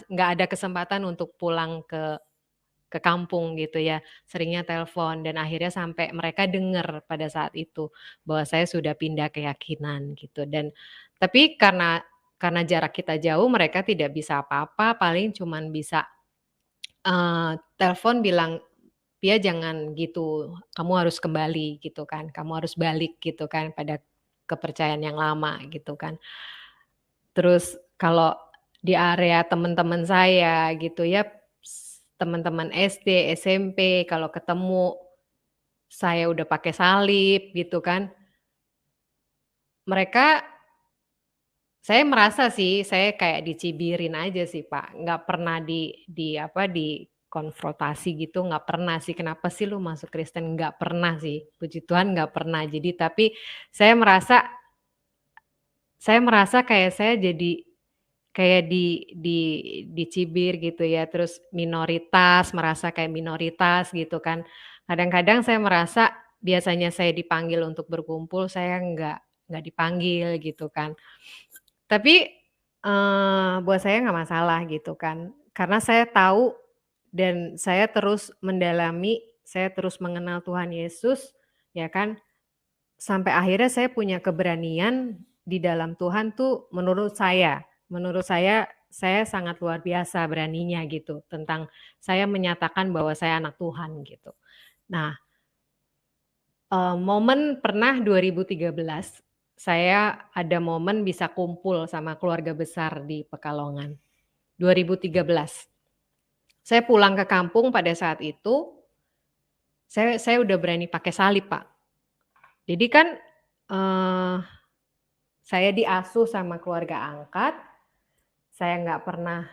nggak ada kesempatan untuk pulang ke kampung gitu ya, seringnya telepon dan akhirnya sampai mereka dengar pada saat itu, bahwa saya sudah pindah keyakinan gitu tapi karena jarak kita jauh mereka tidak bisa apa-apa, paling cuman bisa, telepon bilang, "Pia jangan gitu, kamu harus kembali," gitu kan, "kamu harus balik," gitu kan, pada kepercayaan yang lama gitu kan. Terus kalau di area teman-teman saya gitu ya, teman-teman SD, SMP kalau ketemu saya udah pakai salib gitu kan, mereka saya merasa sih saya kayak dicibirin aja sih, Pak, nggak pernah dikonfrontasi gitu, nggak pernah sih, "Kenapa sih lu masuk Kristen?" Nggak pernah sih, puji Tuhan nggak pernah. Jadi tapi saya merasa saya merasa kayak saya jadi kayak dicibir gitu ya, terus minoritas, merasa kayak minoritas gitu kan. Kadang-kadang saya merasa biasanya saya dipanggil untuk berkumpul, saya nggak dipanggil gitu kan. Tapi, buat saya nggak masalah gitu kan, karena saya tahu dan saya terus mendalami, saya terus mengenal Tuhan Yesus, ya kan, sampai akhirnya saya punya keberanian di dalam Tuhan tuh saya sangat luar biasa beraninya gitu, tentang saya menyatakan bahwa saya anak Tuhan gitu. Nah, momen pernah 2013, saya ada momen bisa kumpul sama keluarga besar di Pekalongan, 2013. Saya pulang ke kampung pada saat itu, saya udah berani pakai salib, Pak. Jadi kan, eee, saya diasuh sama keluarga angkat, saya nggak pernah,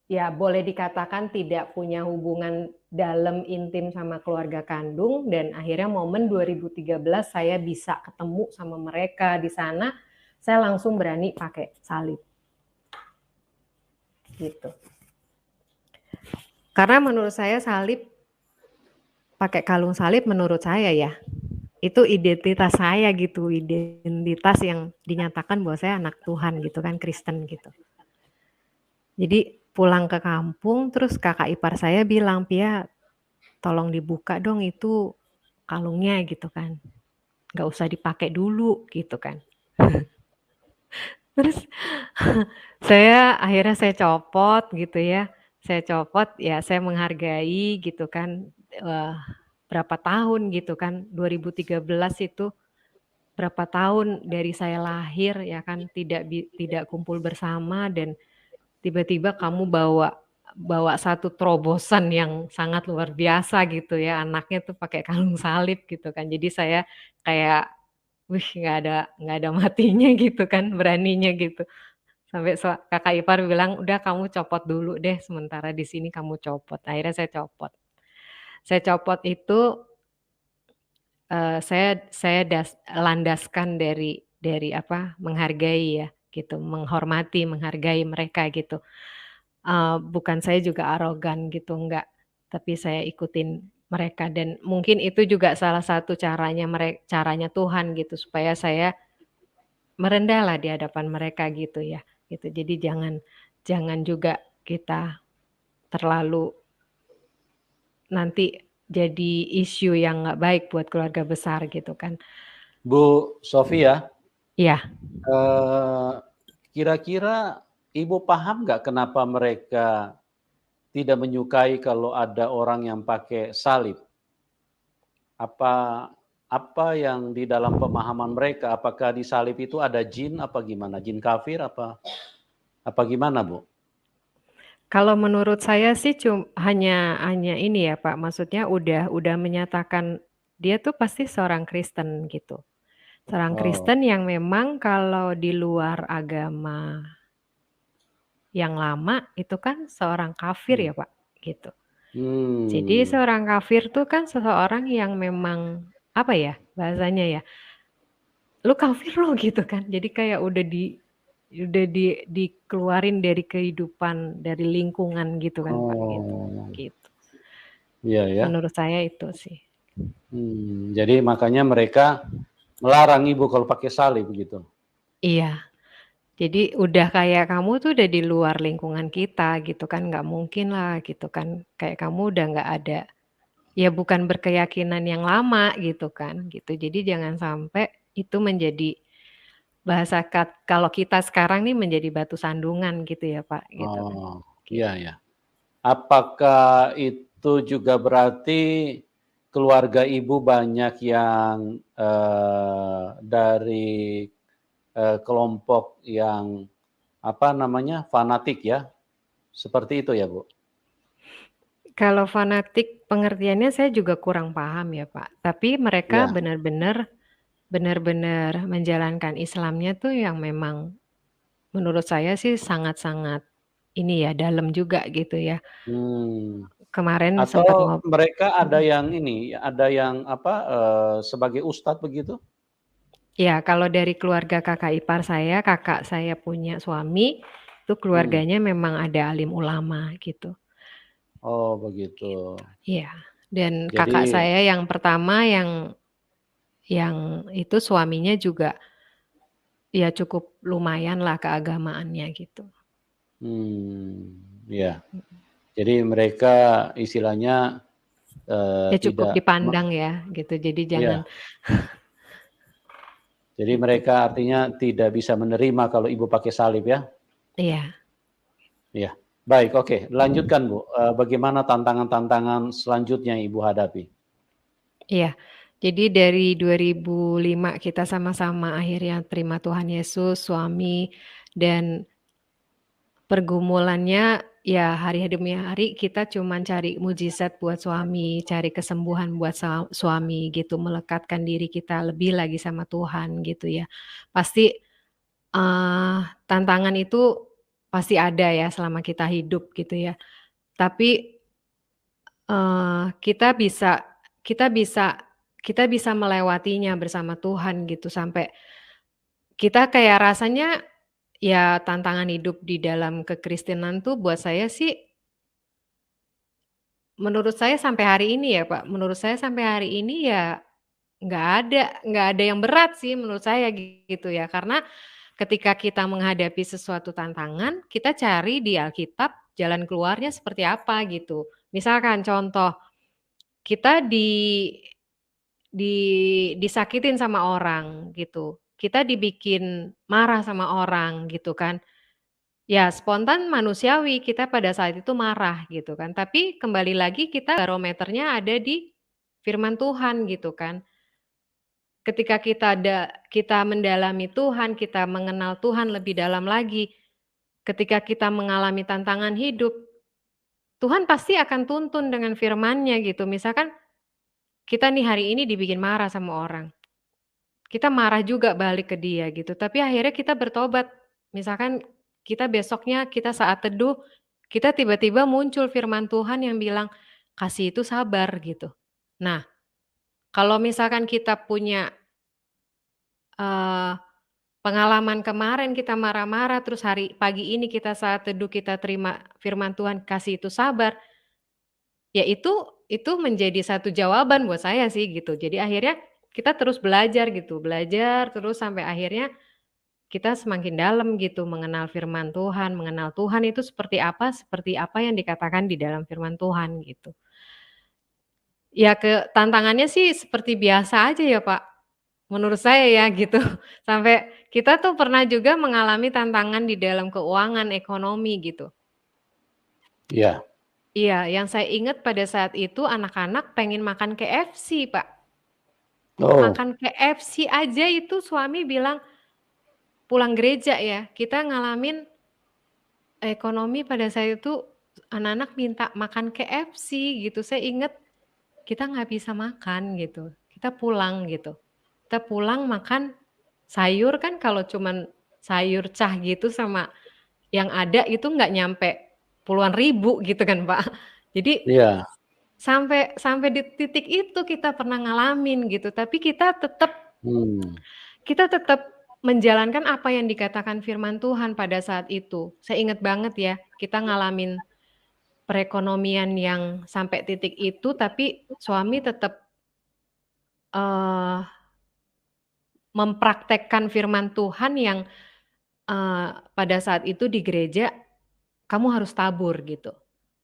ya boleh dikatakan tidak punya hubungan dalam intim sama keluarga kandung dan akhirnya momen 2013 saya bisa ketemu sama mereka di sana, saya langsung berani pakai salib. Gitu. Karena menurut saya pakai kalung salib menurut saya ya, itu identitas saya gitu, identitas yang dinyatakan bahwa saya anak Tuhan gitu kan, Kristen gitu. Jadi pulang ke kampung terus kakak ipar saya bilang, "Pia tolong dibuka dong itu kalungnya," gitu kan, "nggak usah dipakai dulu," gitu kan. Terus akhirnya saya copot gitu ya, saya menghargai gitu kan, berapa tahun gitu kan, 2013 itu berapa tahun dari saya lahir ya kan tidak kumpul bersama dan tiba-tiba kamu bawa satu terobosan yang sangat luar biasa gitu ya, anaknya tuh pakai kalung salib gitu kan. Jadi saya kayak, wih nggak ada matinya gitu kan, beraninya gitu. Sampai kakak ipar bilang, "Udah kamu copot dulu deh sementara di sini kamu copot." Akhirnya saya copot. Saya copot itu, saya landaskan dari menghargai ya gitu, menghormati, menghargai mereka gitu. Bukan saya juga arogan gitu, enggak. Tapi saya ikutin mereka, dan mungkin itu juga salah satu caranya Tuhan gitu, supaya saya merendahlah di hadapan mereka gitu ya, gitu. Jadi jangan juga kita terlalu nanti jadi isu yang nggak baik buat keluarga besar gitu kan. Bu Sofia, Iya. kira-kira Ibu paham nggak kenapa mereka tidak menyukai kalau ada orang yang pakai salib? Apa yang di dalam pemahaman mereka? Apakah di salib itu ada jin apa gimana? Jin kafir apa gimana, Bu? Kalau menurut saya sih hanya ini ya Pak, maksudnya udah menyatakan dia tuh pasti seorang Kristen gitu. Seorang Oh. Kristen yang memang kalau di luar agama yang lama itu kan seorang kafir ya Pak, gitu. Jadi Hmm. seorang kafir tuh kan seseorang yang memang, apa ya bahasanya ya, lu kafir lo gitu kan. Jadi kayak udah dikeluarin dari kehidupan, dari lingkungan gitu kan Pak, gitu. Oh. Gitu. Iya ya. Menurut saya itu sih. Jadi makanya mereka melarang Ibu kalau pakai salib gitu. Iya. Jadi udah kayak kamu tuh udah di luar lingkungan kita gitu kan, nggak mungkin lah gitu kan. Kayak kamu udah nggak ada, ya bukan berkeyakinan yang lama gitu kan, gitu. Jadi jangan sampai itu menjadi kalau kita sekarang nih menjadi batu sandungan gitu ya Pak, gitu kan. Oh, iya Gitu. ya. Apakah itu juga berarti keluarga Ibu banyak yang dari kelompok yang apa namanya fanatik ya? Seperti itu ya, Bu? Kalau fanatik pengertiannya saya juga kurang paham ya Pak, tapi mereka Ya. benar-benar menjalankan Islamnya tuh yang memang menurut saya sih sangat-sangat ini ya, dalam juga gitu ya. Hmm. Kemarin sempat Atau mereka ada yang ini, ada yang apa sebagai ustadz begitu? ya, kalau dari keluarga kakak ipar saya, kakak saya punya suami, itu Hmm. keluarganya memang ada alim ulama gitu. Oh begitu. Gitu. Iya. Dan kakak Jadi, saya yang pertama yang itu suaminya juga ya cukup lumayan lah keagamaannya gitu. ya. Jadi mereka istilahnya Ya cukup tidak, dipandang ya gitu. Jadi jangan, ya. Jadi gitu. mereka artinya tidak bisa menerima kalau Ibu pakai salib ya? Iya. Iya. Baik, oke. Lanjutkan Bu. Bagaimana tantangan-tantangan selanjutnya yang Ibu hadapi? Iya. Jadi dari 2005 kita sama-sama akhirnya terima Tuhan Yesus, suami, dan pergumulannya ya hari demi hari kita cuman cari mujizat buat suami, cari kesembuhan buat suami gitu, melekatkan diri kita lebih lagi sama Tuhan gitu ya. Pasti, tantangan itu pasti ada ya selama kita hidup gitu ya. Tapi, kita bisa kita bisa kita bisa melewatinya bersama Tuhan gitu, sampai kita kayak rasanya ya tantangan hidup di dalam kekristenan tuh buat saya sih, menurut saya sampai hari ini ya Pak, menurut saya sampai hari ini ya nggak ada yang berat sih menurut saya gitu ya. Karena ketika kita menghadapi sesuatu tantangan, kita cari di Alkitab jalan keluarnya seperti apa gitu. Misalkan contoh, kita di disakitin sama orang gitu, kita dibikin marah sama orang gitu kan. Ya spontan manusiawi kita pada saat itu marah gitu kan, tapi kembali lagi kita barometernya ada di firman Tuhan gitu kan. Ketika kita mendalami Tuhan, kita mengenal Tuhan lebih dalam lagi, ketika kita mengalami tantangan hidup, Tuhan pasti akan tuntun dengan firman-Nya gitu. Misalkan kita nih hari ini dibikin marah sama orang, kita marah juga balik ke dia gitu, tapi akhirnya kita bertobat. Misalkan kita besoknya kita saat teduh, kita tiba-tiba muncul firman Tuhan yang bilang, "Kasih itu sabar," gitu. Nah, kalau misalkan kita punya, eee, pengalaman kemarin kita marah-marah, terus pagi ini kita saat teduh kita terima firman Tuhan, "Kasih itu sabar," ya itu menjadi satu jawaban buat saya sih gitu. Jadi akhirnya kita terus belajar gitu, belajar terus sampai akhirnya kita semakin dalam gitu mengenal firman Tuhan, mengenal Tuhan itu seperti apa yang dikatakan di dalam firman Tuhan gitu. Ya tantangannya sih seperti biasa aja ya Pak, menurut saya ya gitu. Sampai kita tuh pernah juga mengalami tantangan di dalam keuangan, ekonomi gitu. Iya. Iya, yang saya ingat pada saat itu anak-anak pengen makan KFC Pak. Oh, Makan KFC aja itu suami bilang, pulang gereja ya, kita ngalamin ekonomi pada saat itu anak-anak minta makan KFC gitu. Saya ingat kita nggak bisa makan gitu. Kita pulang gitu. Kita pulang makan sayur kan kalau cuman sayur cah gitu sama yang ada itu nggak nyampe puluhan ribu gitu kan Pak. Jadi iya. sampai sampai di titik itu kita pernah ngalamin gitu. Tapi Hmm. kita tetap menjalankan apa yang dikatakan firman Tuhan pada saat itu. Saya ingat banget ya, kita ngalamin perekonomian yang sampai titik itu, tapi suami tetap mempraktekkan firman Tuhan yang pada saat itu di gereja, kamu harus tabur gitu.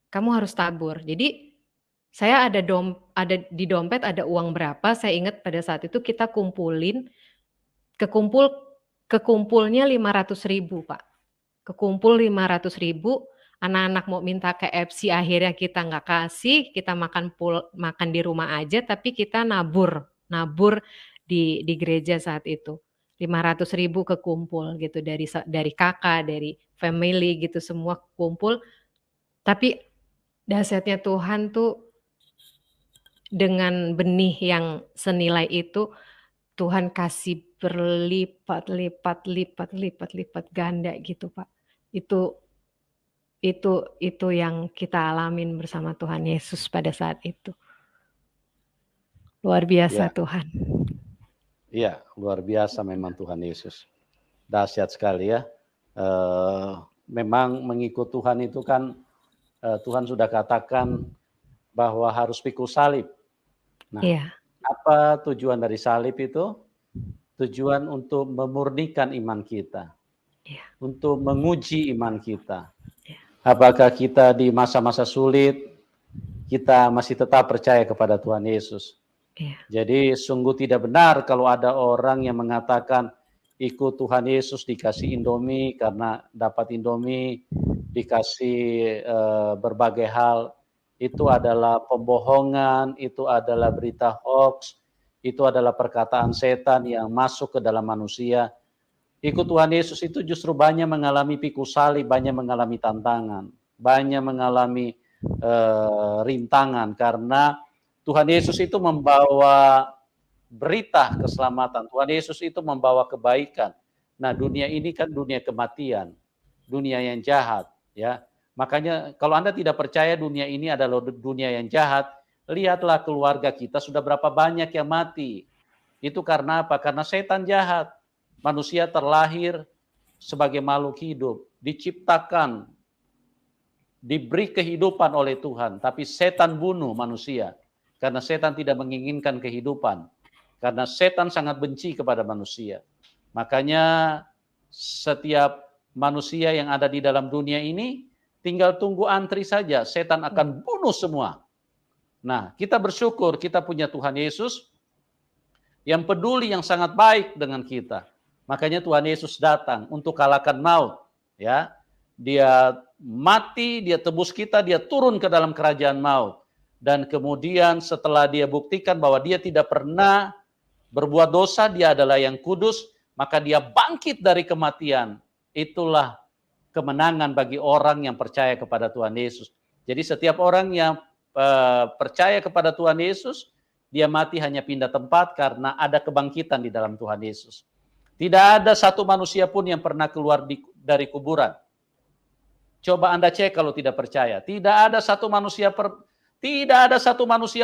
Kamu harus tabur. Jadi saya ada di dompet ada uang berapa, saya ingat pada saat itu kita kumpulin, kekumpulnya 500.000 Pak. Kekumpul 500.000, anak-anak mau minta KFC akhirnya kita nggak kasih, kita makan di rumah aja, tapi kita nabur di gereja saat itu. 500.000 kekumpul gitu dari kakak, dari family gitu semua kumpul. Tapi dahsyatnya Tuhan tuh dengan benih yang senilai itu Tuhan kasih berlipat ganda gitu Pak. Itu itu yang kita alamin bersama Tuhan Yesus pada saat itu. Luar biasa Ya, Tuhan. iya, luar biasa memang Tuhan Yesus. Dahsyat sekali ya. Memang mengikut Tuhan itu kan Tuhan sudah katakan bahwa harus pikul salib. Nah, Iya, apa tujuan dari salib itu? Tujuan untuk memurnikan iman kita, iya, untuk menguji iman kita. iya, Apakah kita di masa-masa sulit, kita masih tetap percaya kepada Tuhan Yesus. iya, Jadi sungguh tidak benar kalau ada orang yang mengatakan ikut Tuhan Yesus dikasih Indomie karena dapat Indomie, dikasih berbagai hal. Itu adalah pembohongan, itu adalah berita hoax, itu adalah perkataan setan yang masuk ke dalam manusia. Ikut Tuhan Yesus itu justru banyak mengalami pikul salib, banyak mengalami tantangan, banyak mengalami rintangan karena Tuhan Yesus itu membawa berita keselamatan. Tuhan Yesus itu membawa kebaikan. Nah, dunia ini kan dunia kematian, dunia yang jahat, ya. Makanya kalau Anda tidak percaya dunia ini adalah dunia yang jahat, lihatlah keluarga kita sudah berapa banyak yang mati. Itu karena apa? Karena setan jahat. Manusia terlahir sebagai makhluk hidup, diciptakan, diberi kehidupan oleh Tuhan, tapi setan bunuh manusia. Karena setan tidak menginginkan kehidupan. Karena setan sangat benci kepada manusia. Makanya setiap manusia yang ada di dalam dunia ini tinggal tunggu antri saja, setan akan bunuh semua. Nah, kita bersyukur kita punya Tuhan Yesus yang peduli, yang sangat baik dengan kita. Makanya Tuhan Yesus datang untuk kalahkan maut, ya. Dia mati, dia tebus kita, dia turun ke dalam kerajaan maut. Dan kemudian setelah dia buktikan bahwa dia tidak pernah berbuat dosa, dia adalah yang kudus, maka dia bangkit dari kematian. Itulah kemenangan bagi orang yang percaya kepada Tuhan Yesus. Jadi setiap orang yang percaya kepada Tuhan Yesus, dia mati hanya pindah tempat karena ada kebangkitan di dalam Tuhan Yesus. Tidak ada satu manusia pun yang pernah keluar dari kuburan. Coba Anda cek kalau tidak percaya. Tidak ada satu manusia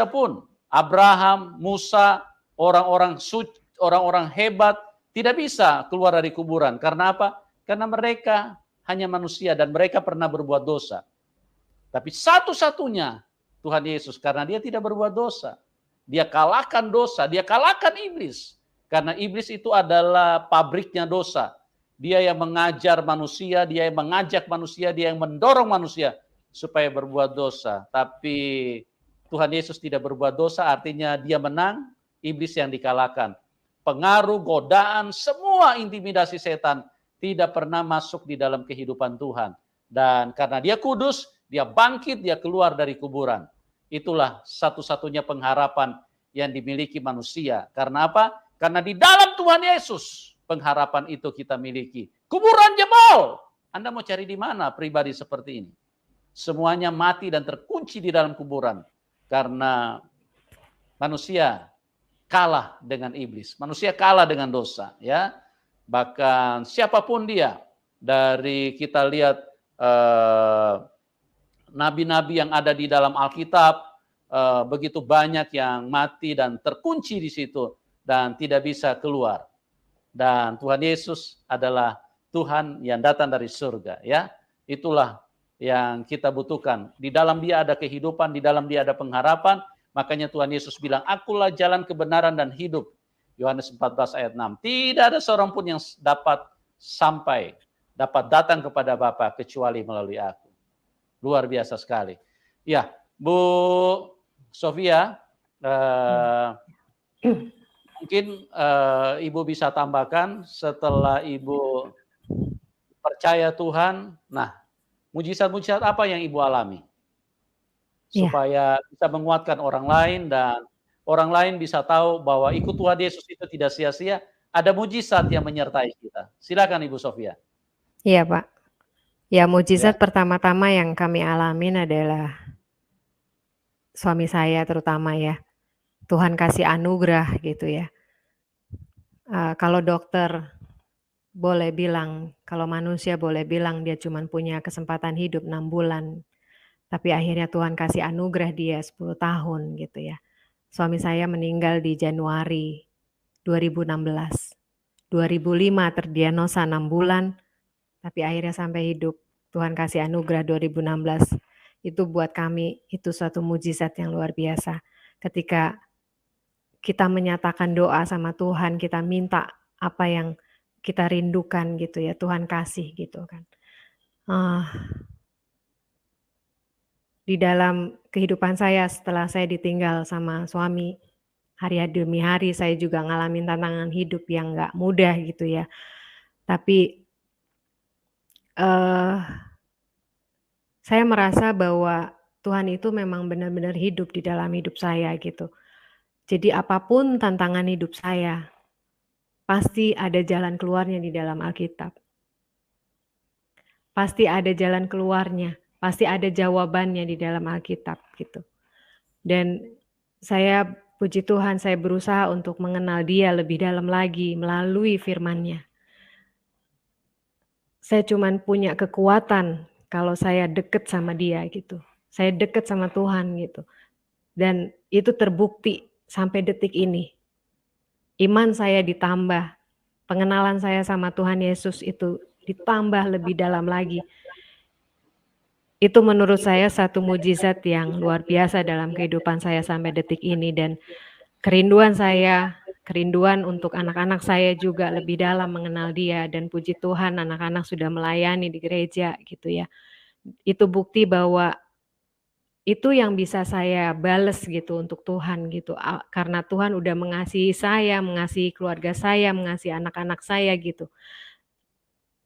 pun. Abraham, Musa, orang-orang hebat tidak bisa keluar dari kuburan. Karena apa? Karena mereka hanya manusia dan mereka pernah berbuat dosa. Tapi satu-satunya Tuhan Yesus karena dia tidak berbuat dosa. Dia kalahkan dosa, dia kalahkan iblis. Karena iblis itu adalah pabriknya dosa. Dia yang mengajar manusia, dia yang mengajak manusia, dia yang mendorong manusia supaya berbuat dosa. Tapi Tuhan Yesus tidak berbuat dosa, artinya dia menang, iblis yang dikalahkan. Pengaruh, godaan, semua intimidasi setan tidak pernah masuk di dalam kehidupan Tuhan. Dan karena dia kudus, dia bangkit, dia keluar dari kuburan. Itulah satu-satunya pengharapan yang dimiliki manusia. Karena apa? Karena di dalam Tuhan Yesus pengharapan itu kita miliki. Kuburan jebol. Anda mau cari di mana pribadi seperti ini? Semuanya mati dan terkunci di dalam kuburan. Karena manusia kalah dengan iblis. Manusia kalah dengan dosa. Ya, bahkan siapapun dia. Dari kita lihat nabi-nabi yang ada di dalam Alkitab, begitu banyak yang mati dan terkunci di situ dan tidak bisa keluar. Dan Tuhan Yesus adalah Tuhan yang datang dari surga, ya. Itulah yang kita butuhkan. Di dalam Dia ada kehidupan, di dalam Dia ada pengharapan. Makanya Tuhan Yesus bilang, "Akulah jalan kebenaran dan hidup." Yohanes 14 ayat 6. Tidak ada seorang pun yang dapat datang kepada Bapa kecuali melalui aku. Luar biasa sekali. Ya, Bu Sofia, mungkin Ibu bisa tambahkan setelah Ibu percaya Tuhan, nah mujizat-mujizat apa yang Ibu alami? Supaya bisa menguatkan orang lain dan orang lain bisa tahu bahwa ikut Tuhan Yesus itu tidak sia-sia, ada mujizat yang menyertai kita. Silakan Ibu Sofia. Iya, Pak. Ya, mujizat pertama-tama yang kami alamin adalah suami saya terutama ya. Tuhan kasih anugerah gitu ya. Kalau dokter boleh bilang, kalau manusia boleh bilang dia cuma punya kesempatan hidup 6 bulan. Tapi akhirnya Tuhan kasih anugerah dia 10 tahun gitu ya. Suami saya meninggal di Januari 2016. 2005 terdiagnosa 6 bulan, tapi akhirnya sampai hidup. Tuhan kasih anugerah 2016. Itu buat kami, itu suatu mujizat yang luar biasa. Ketika kita menyatakan doa sama Tuhan, kita minta apa yang kita rindukan gitu ya, Tuhan kasih gitu kan. Di dalam kehidupan saya setelah saya ditinggal sama suami, hari demi hari saya juga ngalamin tantangan hidup yang gak mudah gitu ya. Tapi saya merasa bahwa Tuhan itu memang benar-benar hidup di dalam hidup saya gitu. Jadi apapun tantangan hidup saya, pasti ada jalan keluarnya di dalam Alkitab. Pasti ada jalan keluarnya, pasti ada jawabannya di dalam Alkitab gitu. Dan saya puji Tuhan, saya berusaha untuk mengenal Dia lebih dalam lagi melalui firman-Nya. Saya cuman punya kekuatan kalau saya deket sama Dia gitu. Saya deket sama Tuhan gitu. Dan itu terbukti sampai detik ini. Iman saya ditambah, pengenalan saya sama Tuhan Yesus itu ditambah lebih dalam lagi. Itu menurut saya satu mujizat yang luar biasa dalam kehidupan saya sampai detik ini. Dan kerinduan saya, kerinduan untuk anak-anak saya juga lebih dalam mengenal Dia. Dan puji Tuhan anak-anak sudah melayani di gereja gitu ya. Itu bukti bahwa itu yang bisa saya bales gitu untuk Tuhan gitu. Karena Tuhan udah mengasihi saya, mengasihi keluarga saya, mengasihi anak-anak saya gitu.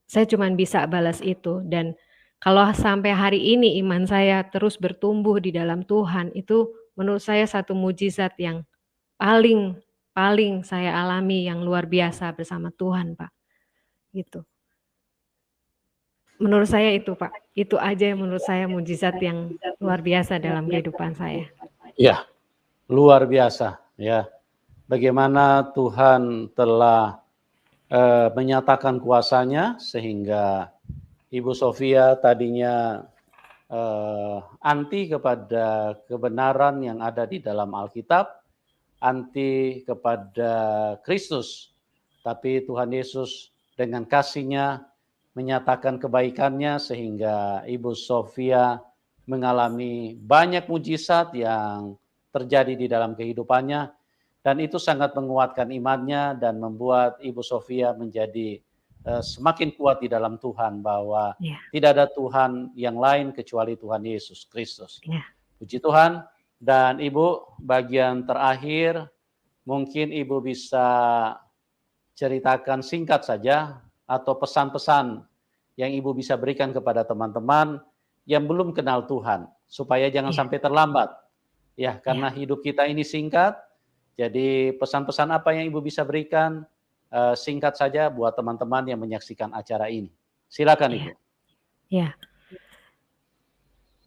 Saya cuma bisa balas itu. Dan kalau sampai hari ini iman saya terus bertumbuh di dalam Tuhan, itu menurut saya satu mujizat yang paling saya alami yang luar biasa bersama Tuhan, Pak. Gitu. Menurut saya itu, Pak. Itu aja yang menurut saya mujizat yang luar biasa dalam kehidupan saya. Ya, luar biasa ya. Bagaimana Tuhan telah menyatakan kuasa-Nya sehingga Ibu Sofia tadinya anti kepada kebenaran yang ada di dalam Alkitab, anti kepada Kristus. Tapi Tuhan Yesus dengan kasih-Nya menyatakan kebaikan-Nya sehingga Ibu Sofia mengalami banyak mujizat yang terjadi di dalam kehidupannya, dan itu sangat menguatkan imannya dan membuat Ibu Sofia menjadi semakin kuat di dalam Tuhan, bahwa Iya, tidak ada Tuhan yang lain kecuali Tuhan Yesus Kristus. iya. Puji Tuhan. Dan Ibu, bagian terakhir mungkin Ibu bisa ceritakan singkat saja atau pesan-pesan yang Ibu bisa berikan kepada teman-teman yang belum kenal Tuhan, supaya jangan Iya, sampai terlambat. Ya, iya, karena hidup kita ini singkat, jadi pesan-pesan apa yang Ibu bisa berikan singkat saja buat teman-teman yang menyaksikan acara ini. Silakan iya, Ibu. iya.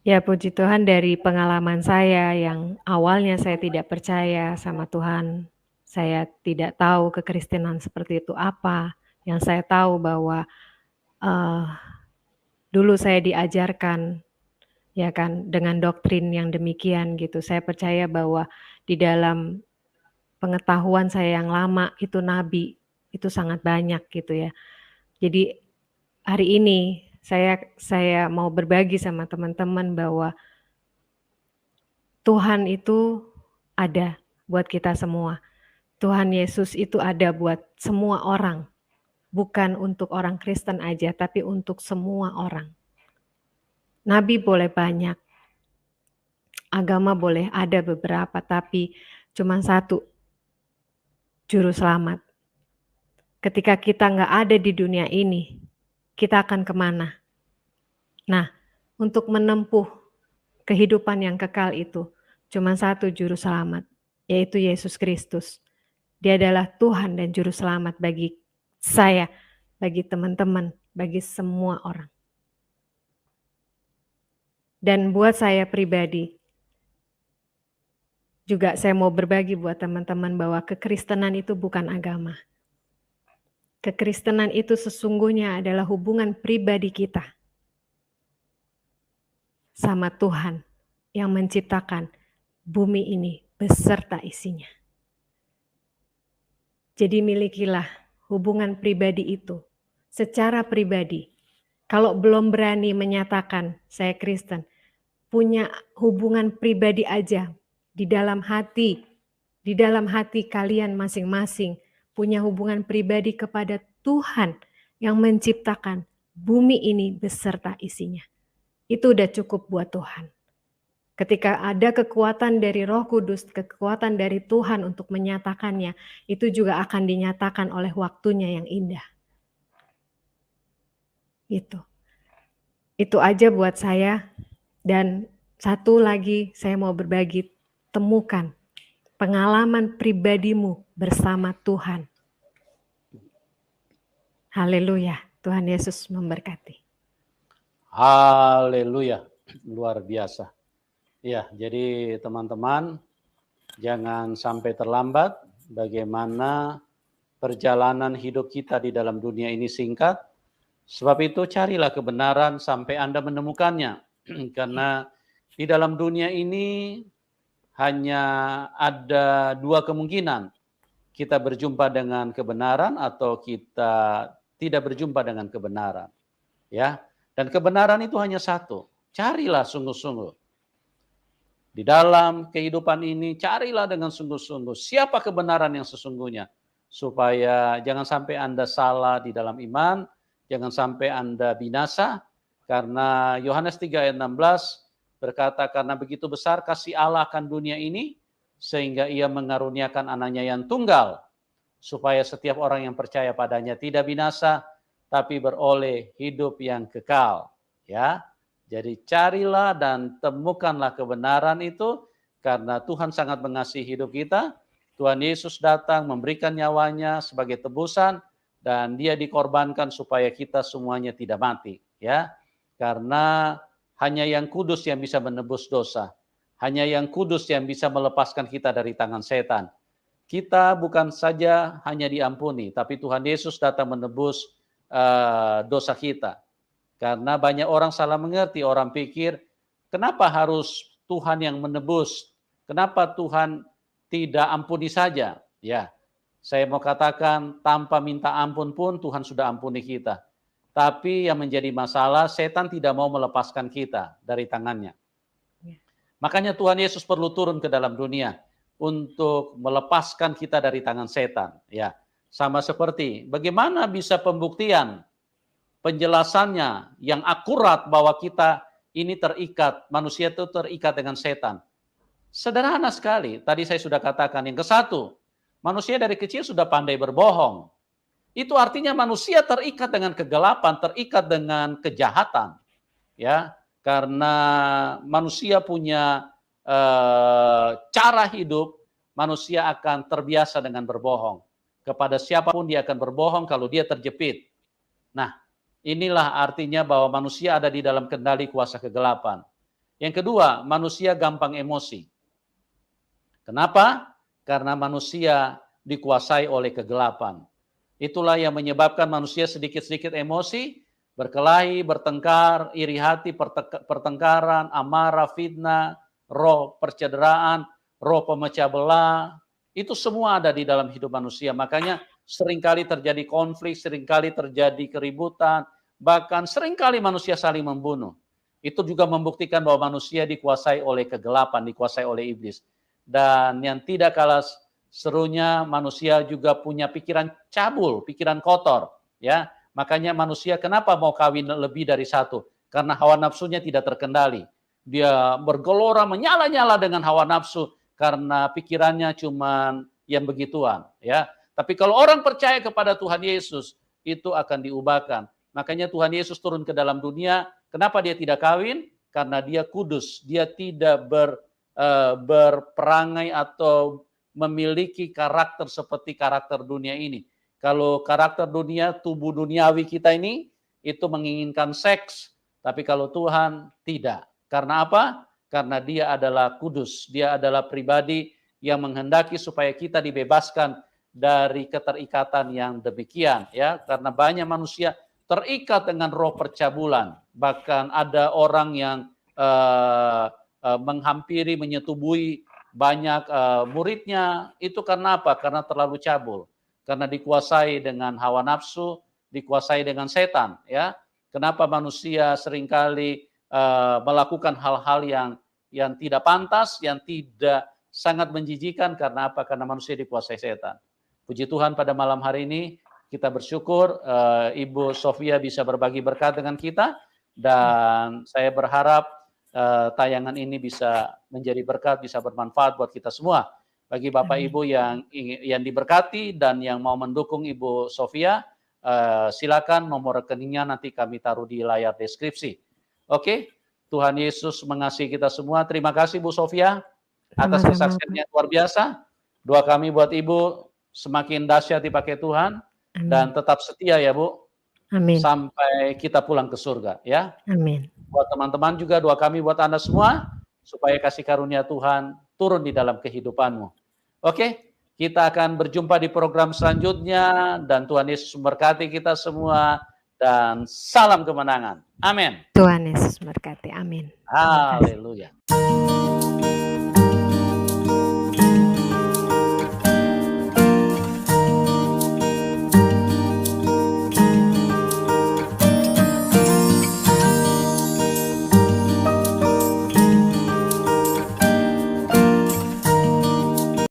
Ya puji Tuhan, dari pengalaman saya yang awalnya saya tidak percaya sama Tuhan, saya tidak tahu kekristenan seperti itu apa, yang saya tahu bahwa, eee, dulu saya diajarkan, ya kan, dengan doktrin yang demikian gitu. Saya percaya bahwa di dalam pengetahuan saya yang lama itu nabi, itu sangat banyak gitu ya. Jadi hari ini saya mau berbagi sama teman-teman bahwa Tuhan itu ada buat kita semua. Tuhan Yesus itu ada buat semua orang, bukan untuk orang Kristen aja, tapi untuk semua orang. Nabi boleh banyak, agama boleh ada beberapa, tapi cuma satu, juru selamat. Ketika kita nggak ada di dunia ini, kita akan kemana? Nah, untuk menempuh kehidupan yang kekal itu, cuma satu juru selamat, yaitu Yesus Kristus. Dia adalah Tuhan dan juru selamat bagi saya, bagi teman-teman, bagi semua orang. Dan buat saya pribadi, juga saya mau berbagi buat teman-teman bahwa kekristenan itu bukan agama. Kekristenan itu sesungguhnya adalah hubungan pribadi kita sama Tuhan yang menciptakan bumi ini beserta isinya. Jadi milikilah hubungan pribadi itu secara pribadi. Kalau belum berani menyatakan saya Kristen, punya hubungan pribadi aja di dalam hati kalian masing-masing, punya hubungan pribadi kepada Tuhan yang menciptakan bumi ini beserta isinya. Itu udah cukup buat Tuhan. Ketika ada kekuatan dari Roh Kudus, kekuatan dari Tuhan untuk menyatakannya, itu juga akan dinyatakan oleh waktunya yang indah. Itu aja buat saya. Dan satu lagi saya mau berbagi, temukan pengalaman pribadimu bersama Tuhan. Haleluya, Tuhan Yesus memberkati. Haleluya, luar biasa. Ya, jadi teman-teman, jangan sampai terlambat. Bagaimana perjalanan hidup kita di dalam dunia ini singkat. Sebab itu carilah kebenaran sampai Anda menemukannya. Karena di dalam dunia ini hanya ada dua kemungkinan. Kita berjumpa dengan kebenaran atau kita tidak berjumpa dengan kebenaran. Ya, dan kebenaran itu hanya satu. Carilah sungguh-sungguh. Di dalam kehidupan ini carilah dengan sungguh-sungguh siapa kebenaran yang sesungguhnya, supaya jangan sampai Anda salah di dalam iman, jangan sampai Anda binasa, karena Yohanes 3 ayat 16 berkata, karena begitu besar kasih Allah akan dunia ini sehingga ia mengaruniakan anaknya yang tunggal, supaya setiap orang yang percaya padanya tidak binasa tapi beroleh hidup yang kekal. Ya. Jadi carilah dan temukanlah kebenaran itu, karena Tuhan sangat mengasihi hidup kita. Tuhan Yesus datang memberikan nyawanya sebagai tebusan, dan dia dikorbankan supaya kita semuanya tidak mati. Ya, karena hanya yang kudus yang bisa menebus dosa. Hanya yang kudus yang bisa melepaskan kita dari tangan setan. Kita bukan saja hanya diampuni, tapi Tuhan Yesus datang menebus dosa kita. Karena banyak orang salah mengerti, orang pikir, kenapa harus Tuhan yang menebus? Kenapa Tuhan tidak ampuni saja? Ya, saya mau katakan tanpa minta ampun pun Tuhan sudah ampuni kita. Tapi yang menjadi masalah, setan tidak mau melepaskan kita dari tangannya. Makanya Tuhan Yesus perlu turun ke dalam dunia untuk melepaskan kita dari tangan setan. Ya, sama seperti bagaimana bisa pembuktian penjelasannya yang akurat bahwa kita ini terikat, manusia itu terikat dengan setan. Sederhana sekali. Tadi saya sudah katakan yang ke satu, manusia dari kecil sudah pandai berbohong. Itu artinya manusia terikat dengan kegelapan, terikat dengan kejahatan. Ya, karena manusia punya cara hidup, manusia akan terbiasa dengan berbohong. Kepada siapapun dia akan berbohong kalau dia terjepit. Nah, inilah artinya bahwa manusia ada di dalam kendali kuasa kegelapan. Yang kedua, manusia gampang emosi. Kenapa? Karena manusia dikuasai oleh kegelapan. Itulah yang menyebabkan manusia sedikit-sedikit emosi, berkelahi, bertengkar, iri hati, pertengkaran, amarah, fitnah, roh percederaan, roh pemecah belah. Itu semua ada di dalam hidup manusia. Makanya seringkali terjadi konflik, seringkali terjadi keributan, bahkan seringkali manusia saling membunuh. Itu juga membuktikan bahwa manusia dikuasai oleh kegelapan, dikuasai oleh iblis. Dan yang tidak kalah serunya, manusia juga punya pikiran cabul, pikiran kotor. Ya, makanya manusia kenapa mau kawin lebih dari satu? Karena hawa nafsunya tidak terkendali. Dia bergelora, menyala-nyala dengan hawa nafsu karena pikirannya cuman yang begituan. Ya, tapi kalau orang percaya kepada Tuhan Yesus, itu akan diubahkan. Makanya Tuhan Yesus turun ke dalam dunia. Kenapa dia tidak kawin? Karena dia kudus. Dia tidak berperangai atau memiliki karakter seperti karakter dunia ini. Kalau karakter dunia, tubuh duniawi kita ini, itu menginginkan seks. Tapi kalau Tuhan, tidak. Karena apa? Karena dia adalah kudus. Dia adalah pribadi yang menghendaki supaya kita dibebaskan dari keterikatan yang demikian. Ya, karena banyak manusia terikat dengan roh percabulan. Bahkan ada orang yang menghampiri, menyetubuhi banyak muridnya. Itu karena apa? Karena terlalu cabul. Karena dikuasai dengan hawa nafsu, dikuasai dengan setan. Ya, kenapa manusia seringkali melakukan hal-hal yang tidak pantas, yang tidak sangat menjijikan? Karena apa? Karena manusia dikuasai setan. Puji Tuhan, pada malam hari ini kita bersyukur Ibu Sofia bisa berbagi berkat dengan kita, dan saya berharap tayangan ini bisa menjadi berkat, bisa bermanfaat buat kita semua. Bagi Bapak Ibu yang diberkati dan yang mau mendukung Ibu Sofia, silakan nomor rekeningnya nanti kami taruh di layar deskripsi. Oke, Tuhan Yesus mengasihi kita semua. Terima kasih Bu Sofia atas kesaksiannya luar biasa. Doa kami buat Ibu semakin dahsyat dipakai Tuhan. Dan tetap setia ya Bu. Amin. Sampai kita pulang ke surga ya. Amin. Buat teman-teman juga doa kami buat Anda semua supaya kasih karunia Tuhan turun di dalam kehidupanmu. Oke, kita akan berjumpa di program selanjutnya dan Tuhan Yesus memberkati kita semua dan salam kemenangan. Amin. Tuhan Yesus memberkati. Amin. Haleluya.